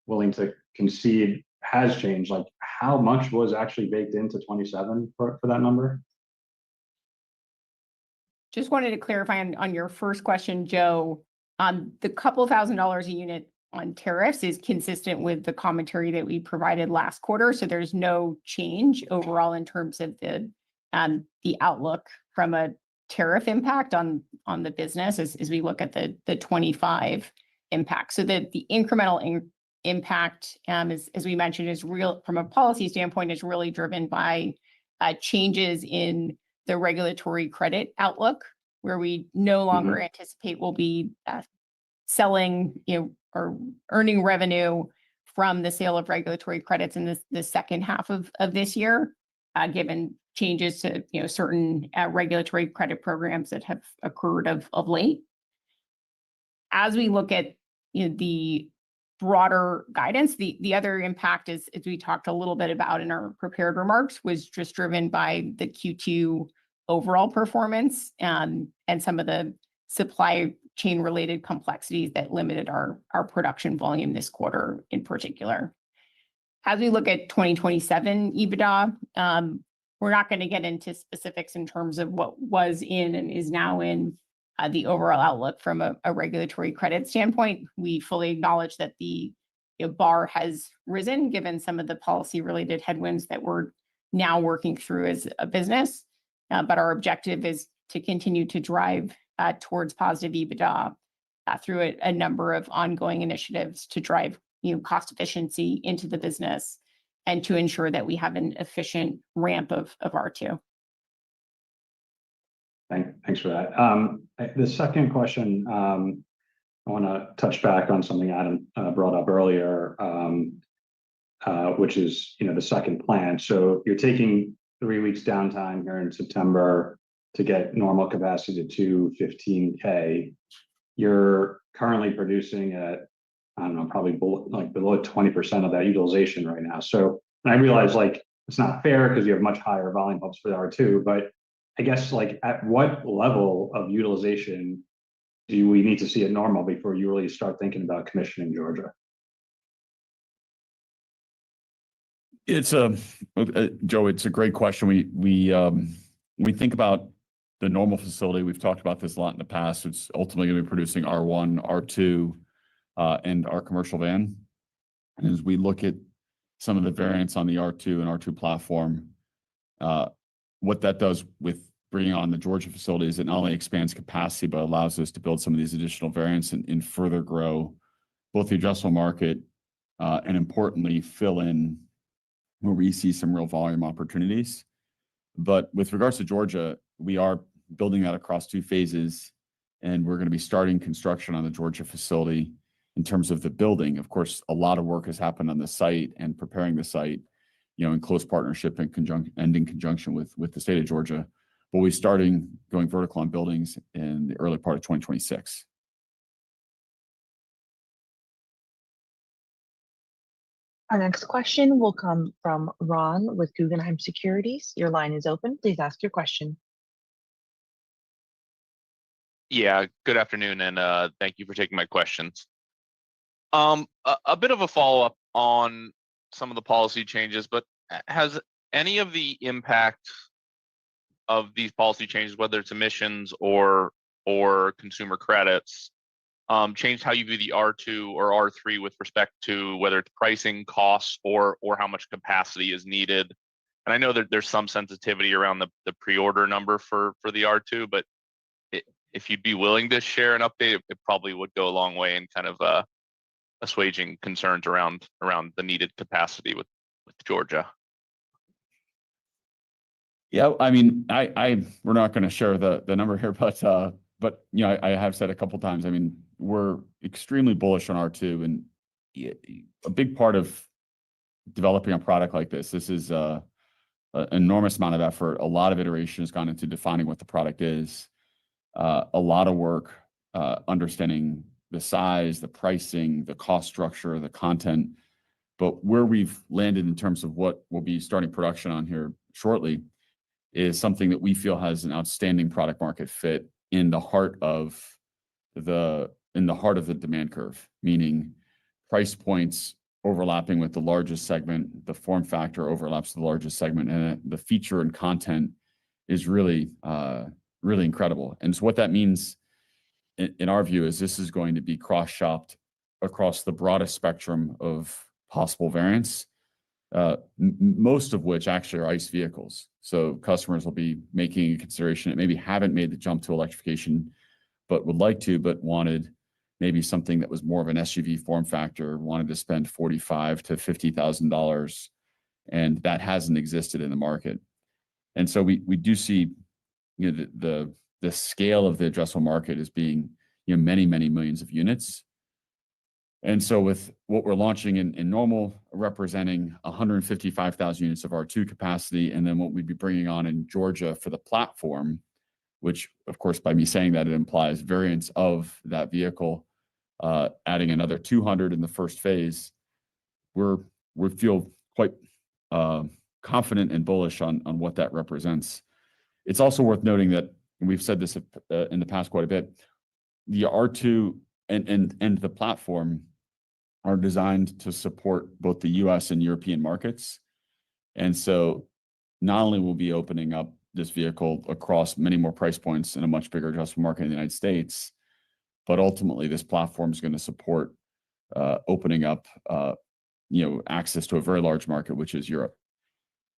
willing to concede has changed. Like how much was actually baked into 27 for that number? Just wanted to clarify on your first question, Joe, the couple $1,000s a unit on tariffs is consistent with the commentary that we provided last quarter. So there's no change overall in terms of the outlook from a tariff impact on the business as we look at the 25 impact. So the incremental impact, as we mentioned, is real from a policy standpoint, is really driven by changes in the regulatory credit outlook, where we no longer anticipate we'll be selling, or earning revenue from the sale of regulatory credits in the second half of this year, given changes to certain regulatory credit programs that have occurred of late. As we look at the broader guidance, the other impact is, as we talked a little bit about in our prepared remarks, was just driven by the Q2 overall performance and some of the supply chain related complexities that limited our production volume this quarter in particular. As we look at 2027 EBITDA, we're not going to get into specifics in terms of what was in and is now in the overall outlook from a regulatory credit standpoint. We fully acknowledge that the bar has risen given some of the policy related headwinds that we're now working through as a business. But our objective is to continue to drive towards positive EBITDA through a number of ongoing initiatives to drive cost efficiency into the business and to ensure that we have an efficient ramp of R2. Thanks for that. The second question, I want to touch back on something Adam brought up earlier, which is the second plant. So you're taking 3 weeks downtime here in September to get normal capacity to 215K. You're currently producing at, I don't know, probably below 20% of that utilization right now. So I realize it's not fair because you have much higher volume hubs for the R2, but I guess at what level of utilization do we need to see it normal before you really start thinking about commissioning Georgia? It's Joe, it's a great question. We think about the normal facility. We've talked about this a lot in the past. It's ultimately going to be producing R1, R2, and our commercial van. And as we look at some of the variants on the R2 and R2 platform, what that does with bringing on the Georgia facility is it not only expands capacity, but allows us to build some of these additional variants and further grow both the addressable market and importantly, fill in where we see some real volume opportunities. But with regards to Georgia, we are building that across 2 phases, and we're going to be starting construction on the Georgia facility. In terms of the building, of course, a lot of work has happened on the site and preparing the site, in close partnership and in conjunction with the state of Georgia. But we're starting going vertical on buildings in the early part of 2026. Our next question will come from Ron with Guggenheim Securities. Your line is open. Please ask your question. Yeah, good afternoon, and thank you for taking my questions. A bit of a follow-up on some of the policy changes, but has any of the impact of these policy changes, whether it's emissions or or consumer credits changed how you view the R2 or R3 with respect to whether it's pricing, costs, or how much capacity is needed? And I know that there's some sensitivity around the pre-order number for the R2, but if you'd be willing to share an update, it probably would go a long way in kind of assuaging concerns around the needed capacity with Georgia. Yeah, I mean, we're not going to share the number here, but you know, I have said a couple times. I mean, we're extremely bullish on R2, and a big part of developing a product like this is an enormous amount of effort. A lot of iteration has gone into defining what the product is. A lot of work understanding the size, the pricing, the cost structure, the content. But where we've landed in terms of what we'll be starting production on here shortly is something that we feel has an outstanding product market fit in the heart of the demand curve, meaning price points overlapping with the largest segment, the form factor overlaps the largest segment, and the feature and content is really really incredible. And so what that means in our view is this is going to be cross-shopped across the broadest spectrum of possible variants, most of which actually are ICE vehicles. So customers will be making a consideration that maybe haven't made the jump to electrification, but would like to, but wanted maybe something that was more of an SUV form factor, wanted to spend $45,000 to $50,000, and that hasn't existed in the market. And so we do see, you know, the scale of the addressable market as being, you know, many millions of units. And so with what we're launching in Normal, representing 155,000 units of R2 capacity, and then what we'd be bringing on in Georgia for the platform, which of course, by me saying that, it implies variants of that vehicle, adding another 200 in the first phase, we feel quite confident and bullish on what that represents. It's also worth noting that, and we've said this in the past quite a bit, the R2 and the platform are designed to support both the US and European markets. And so not only will be opening up this vehicle across many more price points in a much bigger addressable market in the United States, but ultimately this platform is going to support opening up you know, access to a very large market, which is Europe.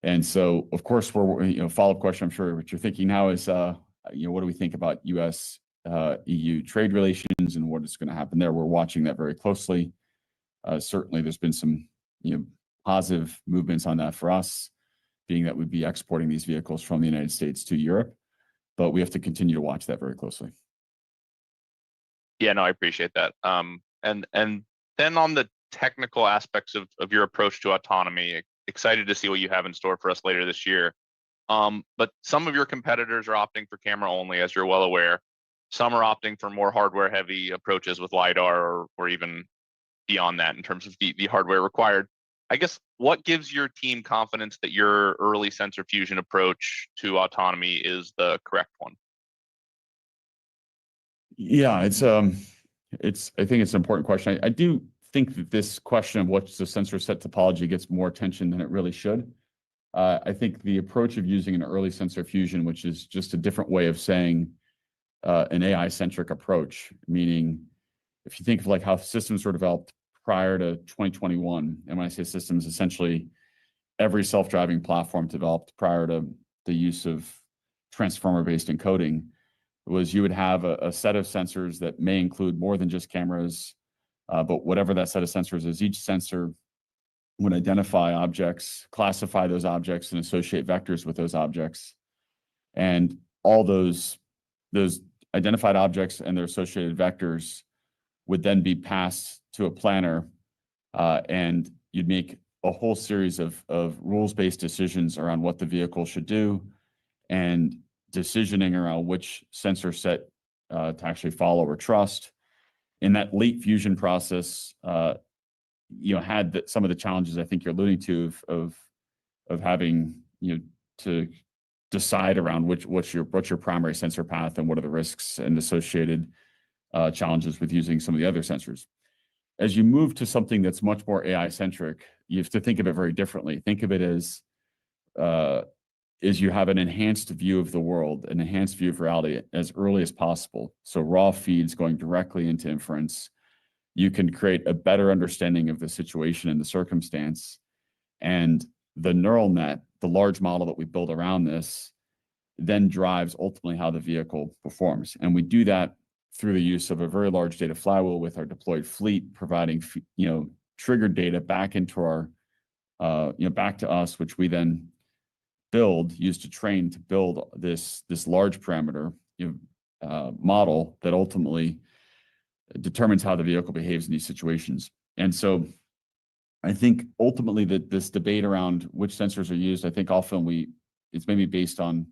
And so, of course, you know, follow-up question, I'm sure what you're thinking now is, you know, what do we think about US EU trade relations and what is going to happen there? We're watching that very closely. Certainly, there's been some, you know, positive movements on that for us, being that we'd be exporting these vehicles from the United States to Europe, but we have to continue to watch that very closely. Yeah, no, I appreciate that. And then on the technical aspects of your approach to autonomy, excited to see what you have in store for us later this year. But some of your competitors are opting for camera only, as you're well aware. Some are opting for more hardware heavy approaches with LiDAR or even beyond that in terms of the hardware required. I guess what gives your team confidence that your early sensor fusion approach to autonomy is the correct one? Yeah, I think it's an important question. I do think that this question of what's the sensor set topology gets more attention than it really should. I think the approach of using an early sensor fusion, which is just a different way of saying an AI-centric approach, meaning if you think of like how systems were developed prior to 2021, and when I say systems, essentially every self-driving platform developed prior to the use of transformer-based encoding, was you would have a set of sensors that may include more than just cameras, but whatever that set of sensors is, each sensor would identify objects, classify those objects, and associate vectors with those objects. And all those identified objects and their associated vectors would then be passed to a planner, and you'd make a whole series of rules-based decisions around what the vehicle should do and decisioning around which sensor set to actually follow or trust. In that late fusion process, you know, had some of the challenges I think you're alluding to of having, you know, to decide around what's your primary sensor path and what are the risks and associated challenges with using some of the other sensors. As you move to something that's much more AI centric, you have to think of it very differently. Think of it as is you have an enhanced view of the world, an enhanced view of reality as early as possible. So raw feeds going directly into inference. You can create a better understanding of the situation and the circumstance. And the neural net, the large model that we build around this, then drives ultimately how the vehicle performs. And we do that through the use of a very large data flywheel with our deployed fleet, providing, triggered data back into our, back to us, which we then use to train to build this large parameter model that ultimately determines how the vehicle behaves in these situations. And so I think ultimately that this debate around which sensors are used, I think often it's maybe based on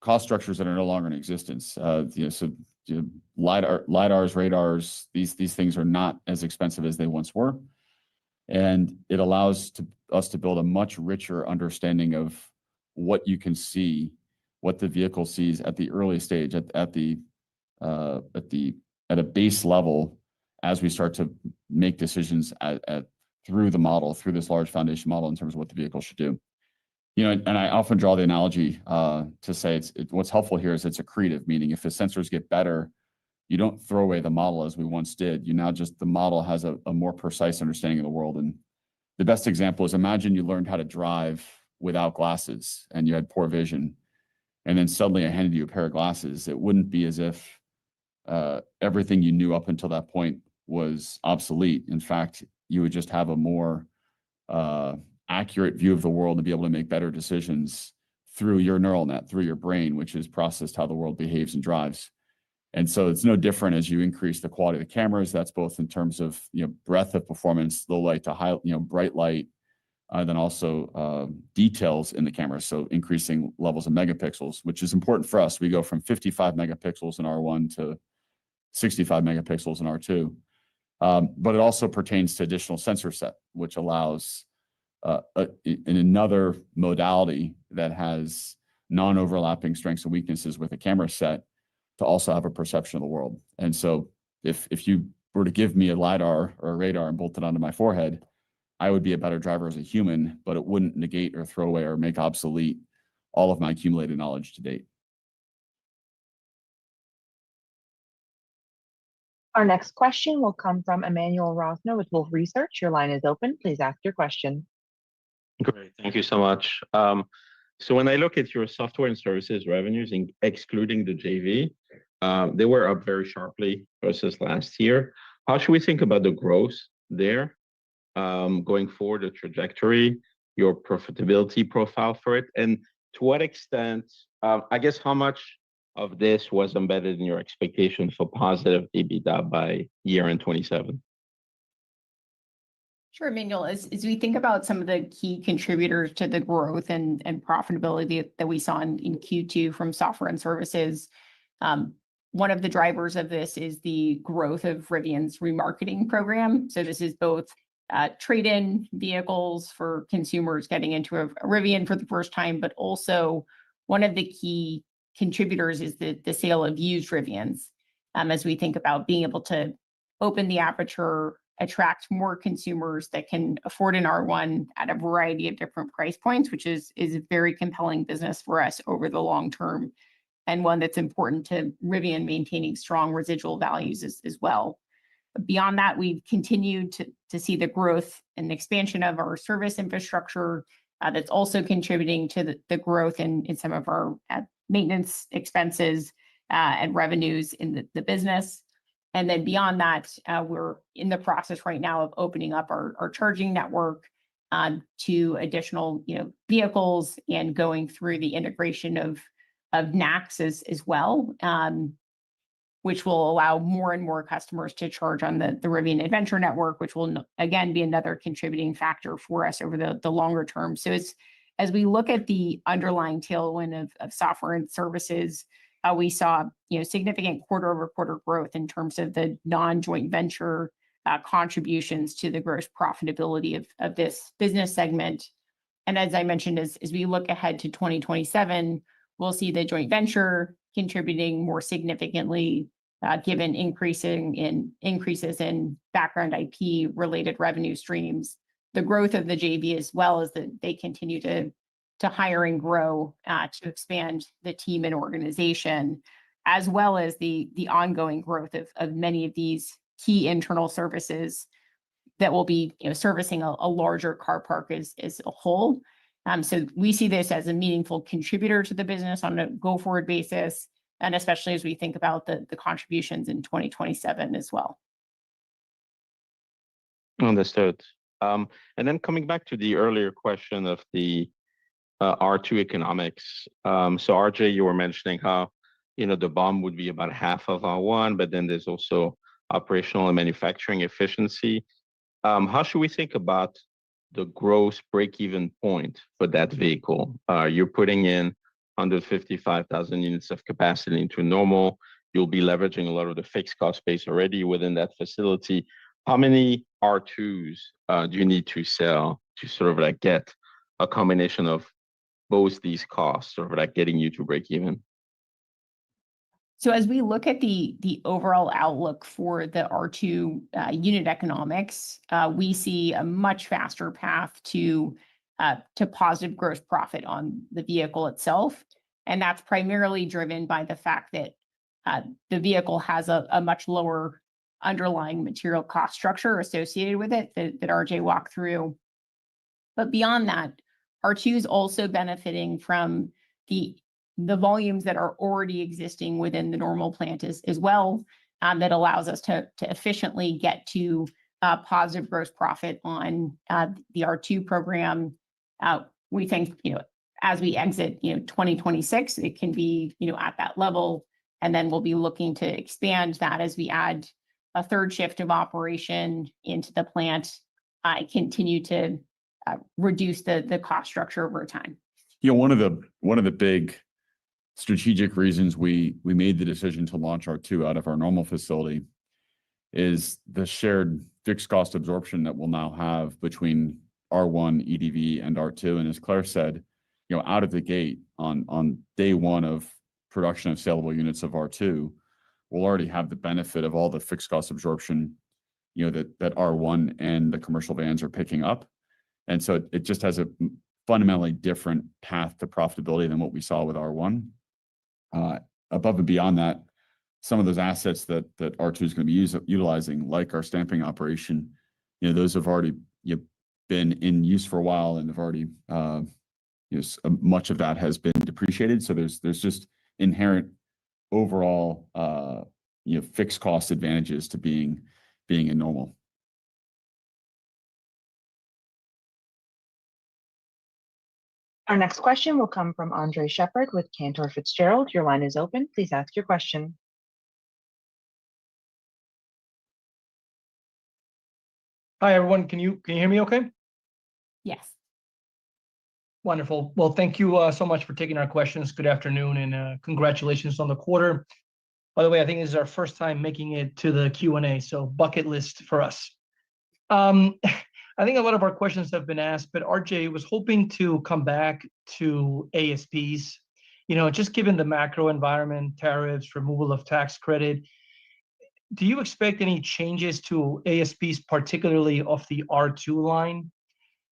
cost structures that are no longer in existence. LiDARs, radars, these things are not as expensive as they once were. And it allows us to build a much richer understanding of what you can see, what the vehicle sees at the early stage, at a base level, as we start to make decisions through the model, through this large foundation model in terms of what the vehicle should do. And I often draw the analogy to say what's helpful here is it's accretive, meaning if the sensors get better, you don't throw away the model as we once did. The model has a more precise understanding of the world. And the best example is, imagine you learned how to drive without glasses and you had poor vision, and then suddenly I handed you a pair of glasses. It wouldn't be as if everything you knew up until that point was obsolete. In fact, you would just have a more accurate view of the world and be able to make better decisions through your neural net, through your brain, which has processed how the world behaves and drives. And so it's no different as you increase the quality of the cameras. That's both in terms of breadth of performance, low light to high, bright light, then also details in the camera. So increasing levels of megapixels, which is important for us. We go from 55 megapixels in R1 to 65 megapixels in R2. But it also pertains to additional sensor set, which allows in another modality that has non-overlapping strengths and weaknesses with a camera set to also have a perception of the world. And so if you were to give me a LiDAR or a radar and bolt it onto my forehead, I would be a better driver as a human, but it wouldn't negate or throw away or make obsolete all of my accumulated knowledge to date. Our next question will come from Emmanuel Rosner with Wolfe Research. Your line is open. Please ask your question. Great. Thank you so much. So when I look at your software and services revenues, excluding the JV, they were up very sharply versus last year. How should we think about the growth there going forward, the trajectory, your profitability profile for it? And to what extent, I guess, how much of this was embedded in your expectation for positive EBITDA by year-end 27? Sure, Emmanuel. As we think about some of the key contributors to the growth and profitability that we saw in Q2 from software and services, one of the drivers of this is the growth of Rivian's remarketing program. So this is both trade-in vehicles for consumers getting into a Rivian for the first time, but also one of the key contributors is the sale of used Rivians. As we think about being able to open the aperture, attract more consumers that can afford an R1 at a variety of different price points, which is a very compelling business for us over the long term, and one that's important to Rivian maintaining strong residual values as well. Beyond that, we've continued to see the growth and expansion of our service infrastructure that's also contributing to the growth in some of our maintenance expenses and revenues in the business. And then beyond that, we're in the process right now of opening up our charging network to additional vehicles and going through the integration of NACS as well, which will allow more and more customers to charge on the Rivian Adventure Network, which will again be another contributing factor for us over the longer term. So as we look at the underlying tailwind of software and services, we saw significant quarter-over-quarter growth in terms of the non-joint venture contributions to the gross profitability of this business segment. And as I mentioned, as we look ahead to 2027, we'll see the joint venture contributing more significantly, given increases in background IP related revenue streams, the growth of the JV, as well as that they continue to hire and grow, to expand the team and organization, as well as the ongoing growth of many of these key internal services that will be, servicing a larger car park as a whole. So we see this as a meaningful contributor to the business on a go-forward basis, and especially as we think about the contributions in 2027 as well. Understood. And then coming back to the earlier question of the R2 economics. So RJ, you were mentioning how, the BOM would be about half of R1, but then there's also operational and manufacturing efficiency. How should we think about the gross break-even point for that vehicle? You're putting in 155,000 units of capacity into Normal. You'll be leveraging a lot of the fixed cost base already within that facility. How many R2s do you need to sell to sort of like get a combination of both these costs, sort of like getting you to break even? So as we look at the overall outlook for the R2 unit economics, we see a much faster path to positive gross profit on the vehicle itself. And that's primarily driven by the fact that the vehicle has a much lower underlying material cost structure associated with it that RJ walked through. But beyond that, R2 is also benefiting from the volumes that are already existing within the Normal plant as well, that allows us to efficiently get to positive gross profit on the R2 program. We think, as we exit, 2026, it can be, at that level, and then we'll be looking to expand that as we add a third shift of operation into the plant, continue to reduce the cost structure over time. One of the big strategic reasons we made the decision to launch R2 out of our Normal facility is the shared fixed cost absorption that we'll now have between R1, EDV, and R2. And as Claire said, out of the gate on day one of production of saleable units of R2, we'll already have the benefit of all the fixed cost absorption, that R1 and the commercial vans are picking up. And so it just has a fundamentally different path to profitability than what we saw with R1. Above and beyond that, some of those assets that R2 is going to be utilizing, like our stamping operation, those have already been in use for a while and have already, much of that has been depreciated. So there's just inherent overall, fixed cost advantages to being in Normal. Our next question will come from Andre Shepard with Cantor Fitzgerald. Your line is open. Please ask your question. Hi, everyone. Can you hear me okay? Yes. Wonderful. Well, thank you so much for taking our questions. Good afternoon, and congratulations on the quarter. By the way, I think this is our first time making it to the Q&A, so bucket list for us. I think a lot of our questions have been asked, but RJ was hoping to come back to ASPs. Just given the macro environment, tariffs, removal of tax credit, do you expect any changes to ASPs, particularly of the R2 line?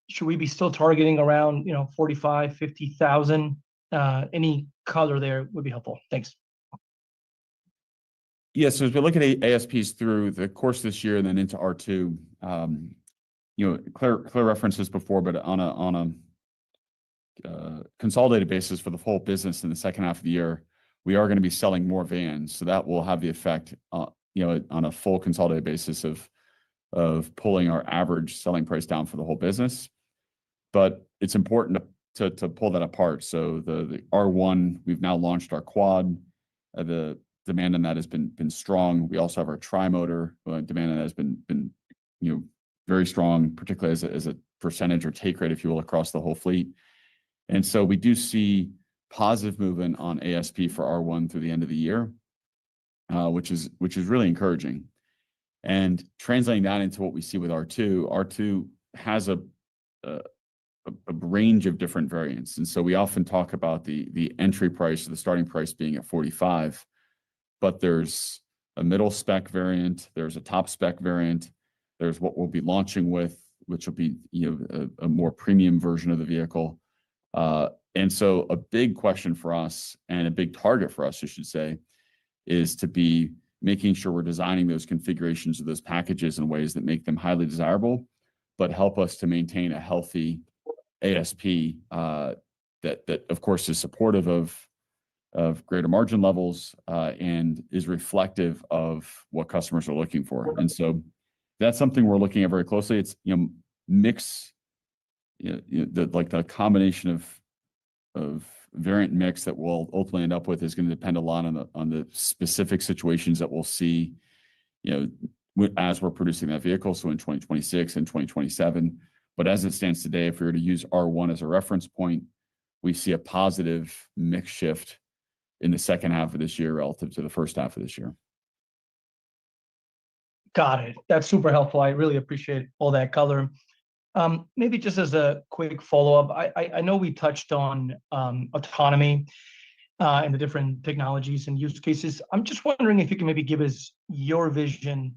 Should we be still targeting around, 45, 50,000? Any color there would be helpful. Thanks. Yeah, so as we look at ASPs through the course of this year and then into R2, Claire referenced this before, but on a consolidated basis for the whole business in the second half of the year, we are going to be selling more vans. So that will have the effect, on a full consolidated basis of pulling our average selling price down for the whole business. But it's important to pull that apart. So the R1, we've now launched our quad. The demand on that has been strong. We also have our tri-motor. Demand on that has been very strong, particularly as a percentage or take rate, if you will, across the whole fleet. And so we do see positive movement on ASP for R1 through the end of the year, which is really encouraging. And translating that into what we see with R2 has a range of different variants. And so we often talk about the entry price or the starting price being at 45, but there's a middle spec variant, there's a top spec variant, there's what we'll be launching with, which will be a more premium version of the vehicle. And so a big question for us, and a big target for us, I should say, is to be making sure we're designing those configurations of those packages in ways that make them highly desirable, but help us to maintain a healthy ASP that of course is supportive of greater margin levels and is reflective of what customers are looking for. And so that's something we're looking at very closely. It's mix, the combination of variant mix that we'll ultimately end up with is going to depend a lot on the specific situations that we'll see, as we're producing that vehicle. So in 2026 and 2027. But as it stands today, if we were to use R1 as a reference point, we see a positive mix shift in the second half of this year relative to the first half of this year. Got it. That's super helpful. I really appreciate all that color. Maybe just as a quick follow-up, I know we touched on autonomy and the different technologies and use cases. I'm just wondering if you can maybe give us your vision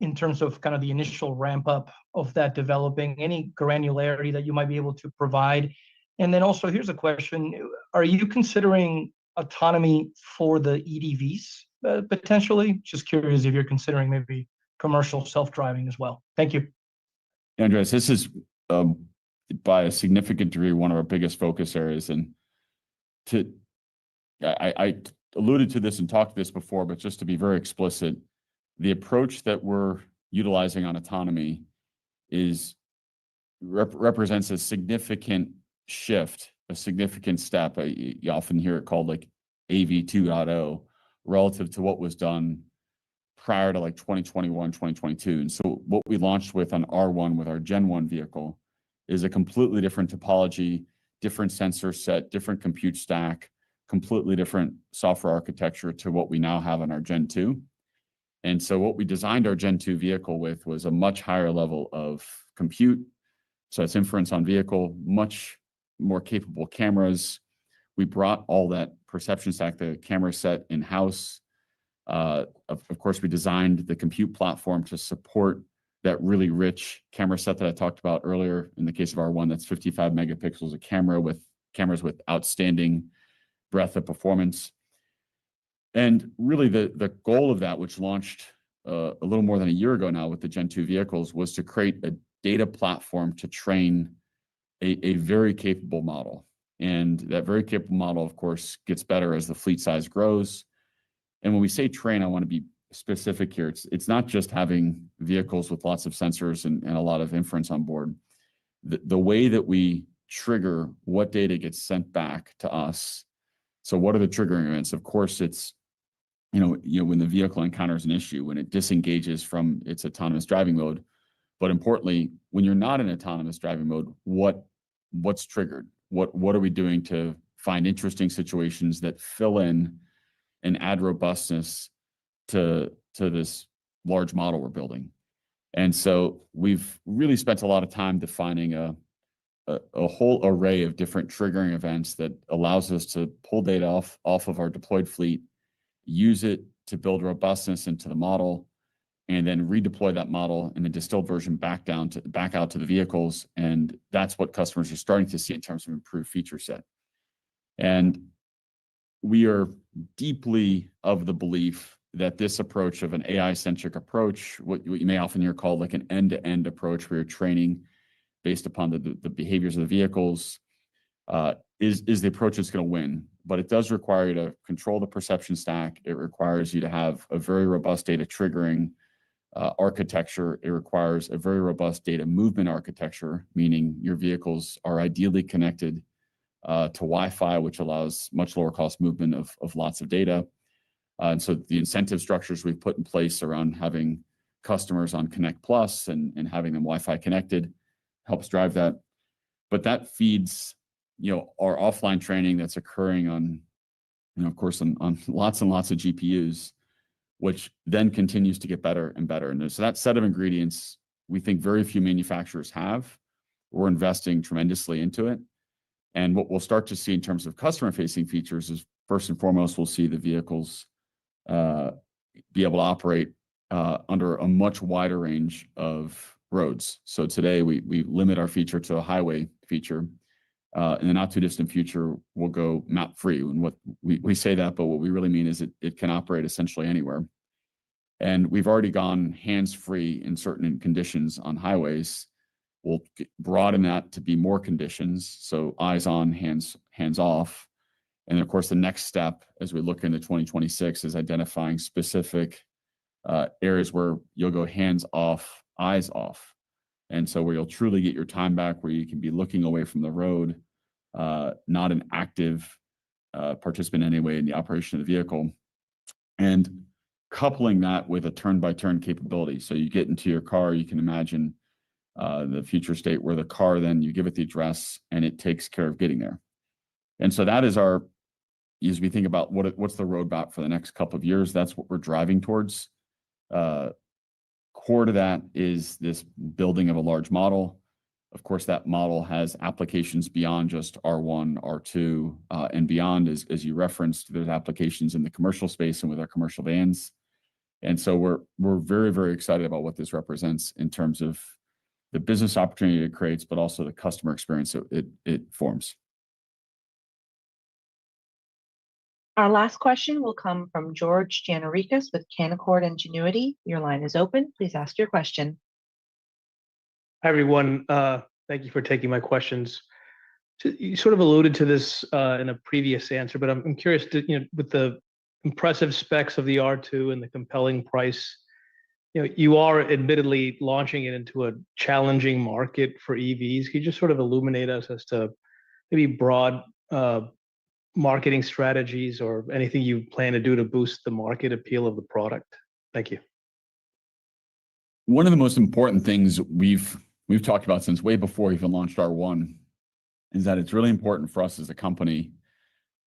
in terms of kind of the initial ramp up of that developing, any granularity that you might be able to provide. And then also, here's a question. Are you considering autonomy for the EDVs potentially? Just curious if you're considering maybe commercial self-driving as well. Thank you. Andres, this is by a significant degree one of our biggest focus areas. And I alluded to this and talked this before, but just to be very explicit, the approach that we're utilizing on autonomy represents a significant shift, a significant step. You often hear it called like AV 2.0 relative to what was done prior to like 2021, 2022. And so what we launched with on R1 with our Gen 1 vehicle is a completely different topology, different sensor set, different compute stack, completely different software architecture to what we now have on our Gen 2. And so what we designed our Gen 2 vehicle with was a much higher level of compute. So it's inference on vehicle, much more capable cameras. We brought all that perception stack, the camera set in-house. Of course, we designed the compute platform to support that really rich camera set that I talked about earlier. In the case of R1, that's 55 megapixels of cameras with outstanding breadth of performance. And really the goal of that, which launched a little more than a year ago now with the Gen 2 vehicles, was to create a data platform to train a very capable model. And that very capable model, of course, gets better as the fleet size grows. And when we say train, I want to be specific here. It's not just having vehicles with lots of sensors and a lot of inference on board. The way that we trigger what data gets sent back to us. So what are the triggering events? Of course, it's when the vehicle encounters an issue, when it disengages from its autonomous driving mode. But importantly, when you're not in autonomous driving mode, what's triggered? What are we doing to find interesting situations that fill in and add robustness to this large model we're building? And so we've really spent a lot of time defining a whole array of different triggering events that allows us to pull data off of our deployed fleet, use it to build robustness into the model, and then redeploy that model in a distilled version back out to the vehicles. And that's what customers are starting to see in terms of improved feature set. And we are deeply of the belief that this approach of an AI-centric approach, what you may often hear called like an end-to-end approach where you're training based upon the behaviors of the vehicles, is the approach that's going to win. But it does require you to control the perception stack. It requires you to have a very robust data triggering architecture. It requires a very robust data movement architecture, meaning your vehicles are ideally connected to Wi-Fi, which allows much lower cost movement of lots of data. And so the incentive structures we've put in place around having customers on Connect Plus and having them Wi-Fi connected helps drive that. But that feeds our offline training that's occurring on, of course, on lots and lots of GPUs, which then continues to get better and better. And so that set of ingredients, we think very few manufacturers have. We're investing tremendously into it. And what we'll start to see in terms of customer-facing features is, first and foremost, we'll see the vehicles be able to operate under a much wider range of roads. So today we limit our feature to a highway feature. in the not too distant future, will go map free. And what we say that, but what we really mean is it can operate essentially anywhere. And we've already gone hands-free in certain conditions on highways. We'll broaden that to be more conditions. So eyes on, hands off. And of course, the next step as we look into 2026 is identifying specific areas where you'll go hands off, eyes off. And so where you'll truly get your time back, where you can be looking away from the road, not an active participant anyway in the operation of the vehicle. And coupling that with a turn-by-turn capability. So you get into your car, you can imagine the future state where the car, then you give it the address and it takes care of getting there. And so that is as we think about what's the roadmap for the next couple of years, that's what we're driving towards. Core to that is this building of a large model. Of course, that model has applications beyond just R1, R2, and beyond, as you referenced. There's applications in the commercial space and with our commercial vans. And so we're very, very excited about what this represents in terms of the business opportunity it creates, but also the customer experience it forms. Our last question will come from George Gianarikas with Canaccord Genuity. Your line is open. Please ask your question. Hi, everyone. Thank you for taking my questions. You sort of alluded to this in a previous answer, but I'm curious, with the impressive specs of the R2 and the compelling price, you are admittedly launching it into a challenging market for EVs. Can you just sort of illuminate us as to maybe broad marketing strategies or anything you plan to do to boost the market appeal of the product? Thank you. One of the most important things we've talked about since way before we even launched R1 is that it's really important for us as a company,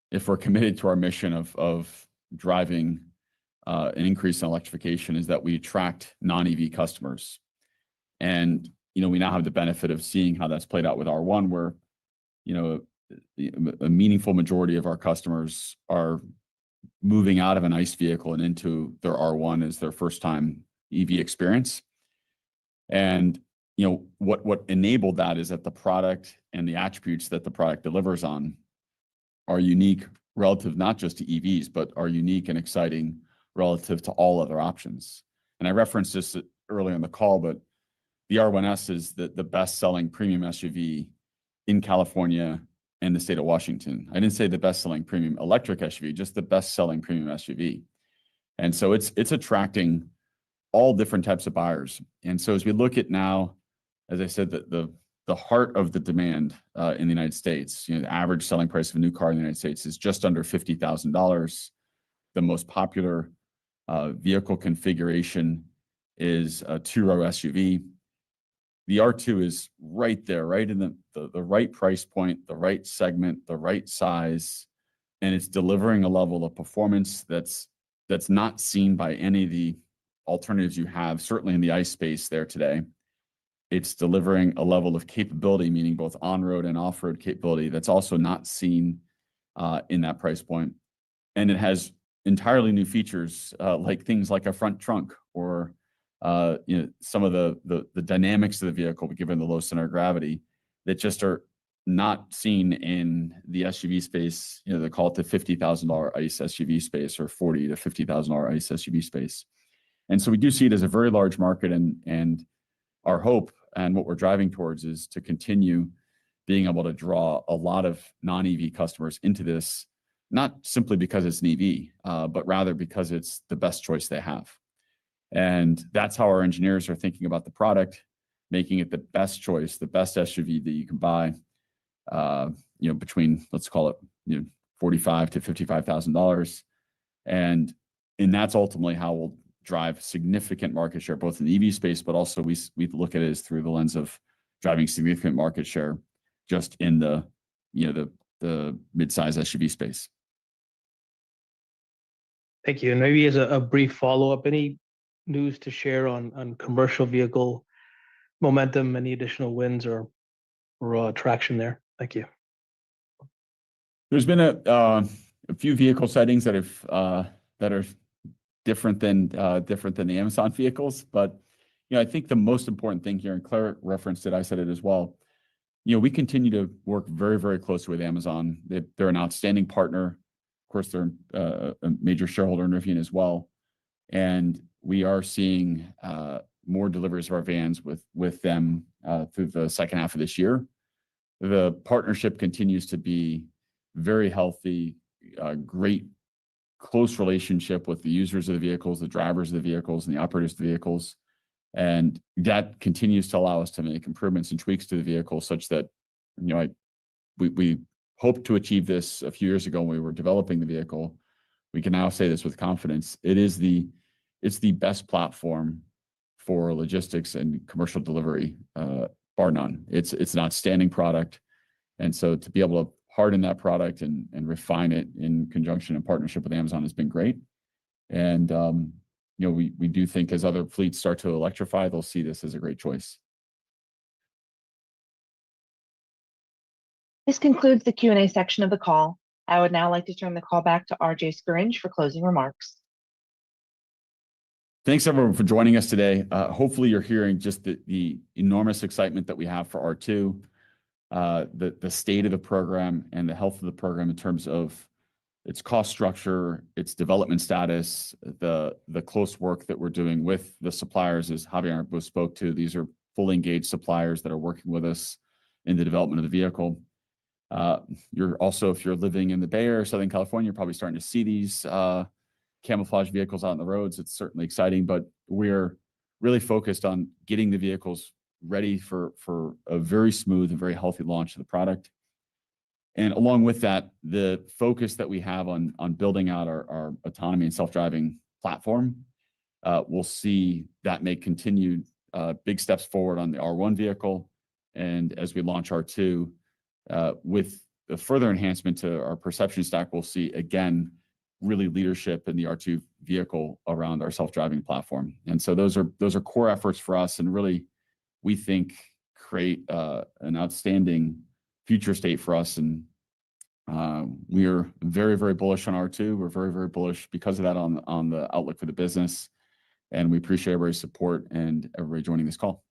if we're committed to our mission of driving an increase in electrification, is that we attract non-EV customers. And we now have the benefit of seeing how that's played out with R1, where a meaningful majority of our customers are moving out of an ICE vehicle and into their R1 as their first time EV experience. And what enabled that is that the product and the attributes that the product delivers on are unique relative not just to EVs, but are unique and exciting relative to all other options. And I referenced this earlier in the call, but the R1S is the best-selling premium SUV in California and the state of Washington. I didn't say the best-selling premium electric SUV, just the best-selling premium SUV. And so it's attracting all different types of buyers. And so as we look at now, as I said, the heart of the demand in the United States, the average selling price of a new car in the United States is just under $50,000. The most popular vehicle configuration is a two-row SUV. The R2 is right there, right in the right price point, the right segment, the right size, and it's delivering a level of performance that's not seen by any of the alternatives you have, certainly in the ICE space there today. It's delivering a level of capability, meaning both on-road and off-road capability, that's also not seen in that price point. And it has entirely new features, like things like a front trunk or some of the dynamics of the vehicle, given the low center of gravity, that just are not seen in the SUV space. They call it the $50,000 ICE SUV space, or $40,000 to $50,000 ICE SUV space. And so we do see it as a very large market, and our hope and what we're driving towards is to continue being able to draw a lot of non-EV customers into this, not simply because it's an EV, but rather because it's the best choice they have. And that's how our engineers are thinking about the product, making it the best choice, the best SUV that you can buy, between, let's call it, $45,000 to $55,000. And that's ultimately how we'll drive significant market share, both in the EV space, but also we look at it as through the lens of driving significant market share just in the mid-size SUV space. Thank you. And maybe as a brief follow-up, any news to share on commercial vehicle momentum, any additional wins or traction there? Thank you. There's been a few vehicle sightings that are different than the Amazon vehicles, but I think the most important thing here, and Claire referenced it, I said it as well. we continue to work very, very closely with Amazon. They're an outstanding partner. Of course, they're a major shareholder in Rivian as well. And we are seeing more deliveries of our vans with them through the second half of this year. The partnership continues to be very healthy, great close relationship with the users of the vehicles, the drivers of the vehicles, and the operators of the vehicles. And that continues to allow us to make improvements and tweaks to the vehicle such that, we hoped to achieve this a few years ago when we were developing the vehicle. We can now say this with confidence. It's the best platform for logistics and commercial delivery, bar none. It's an outstanding product. And so to be able to harden that product and refine it in conjunction and partnership with Amazon has been great. And, we do think as other fleets start to electrify, they'll see this as a great choice. This concludes the Q&A section of the call. I would now like to turn the call back to RJ Scaringe for closing remarks. Thanks everyone for joining us today. Hopefully you're hearing just the enormous excitement that we have for R2, the state of the program and the health of the program in terms of its cost structure, its development status, the close work that we're doing with the suppliers, as Javier spoke to. These are fully engaged suppliers that are working with us in the development of the vehicle. If you're living in the Bay Area, Southern California, you're probably starting to see these camouflage vehicles out on the roads. It's certainly exciting, but we're really focused on getting the vehicles ready for a very smooth and very healthy launch of the product. And along with that, the focus that we have on building out our autonomy and self-driving platform, we'll see that make continued big steps forward on the R1 vehicle. And as we launch R2, with the further enhancement to our perception stack, we'll see, again, really leadership in the R2 vehicle around our self-driving platform. And so those are core efforts for us, and really, we think create an outstanding future state for us. And we are very, very bullish on R2. We're very, very bullish because of that on the outlook for the business. And we appreciate everybody's support and everybody joining this call.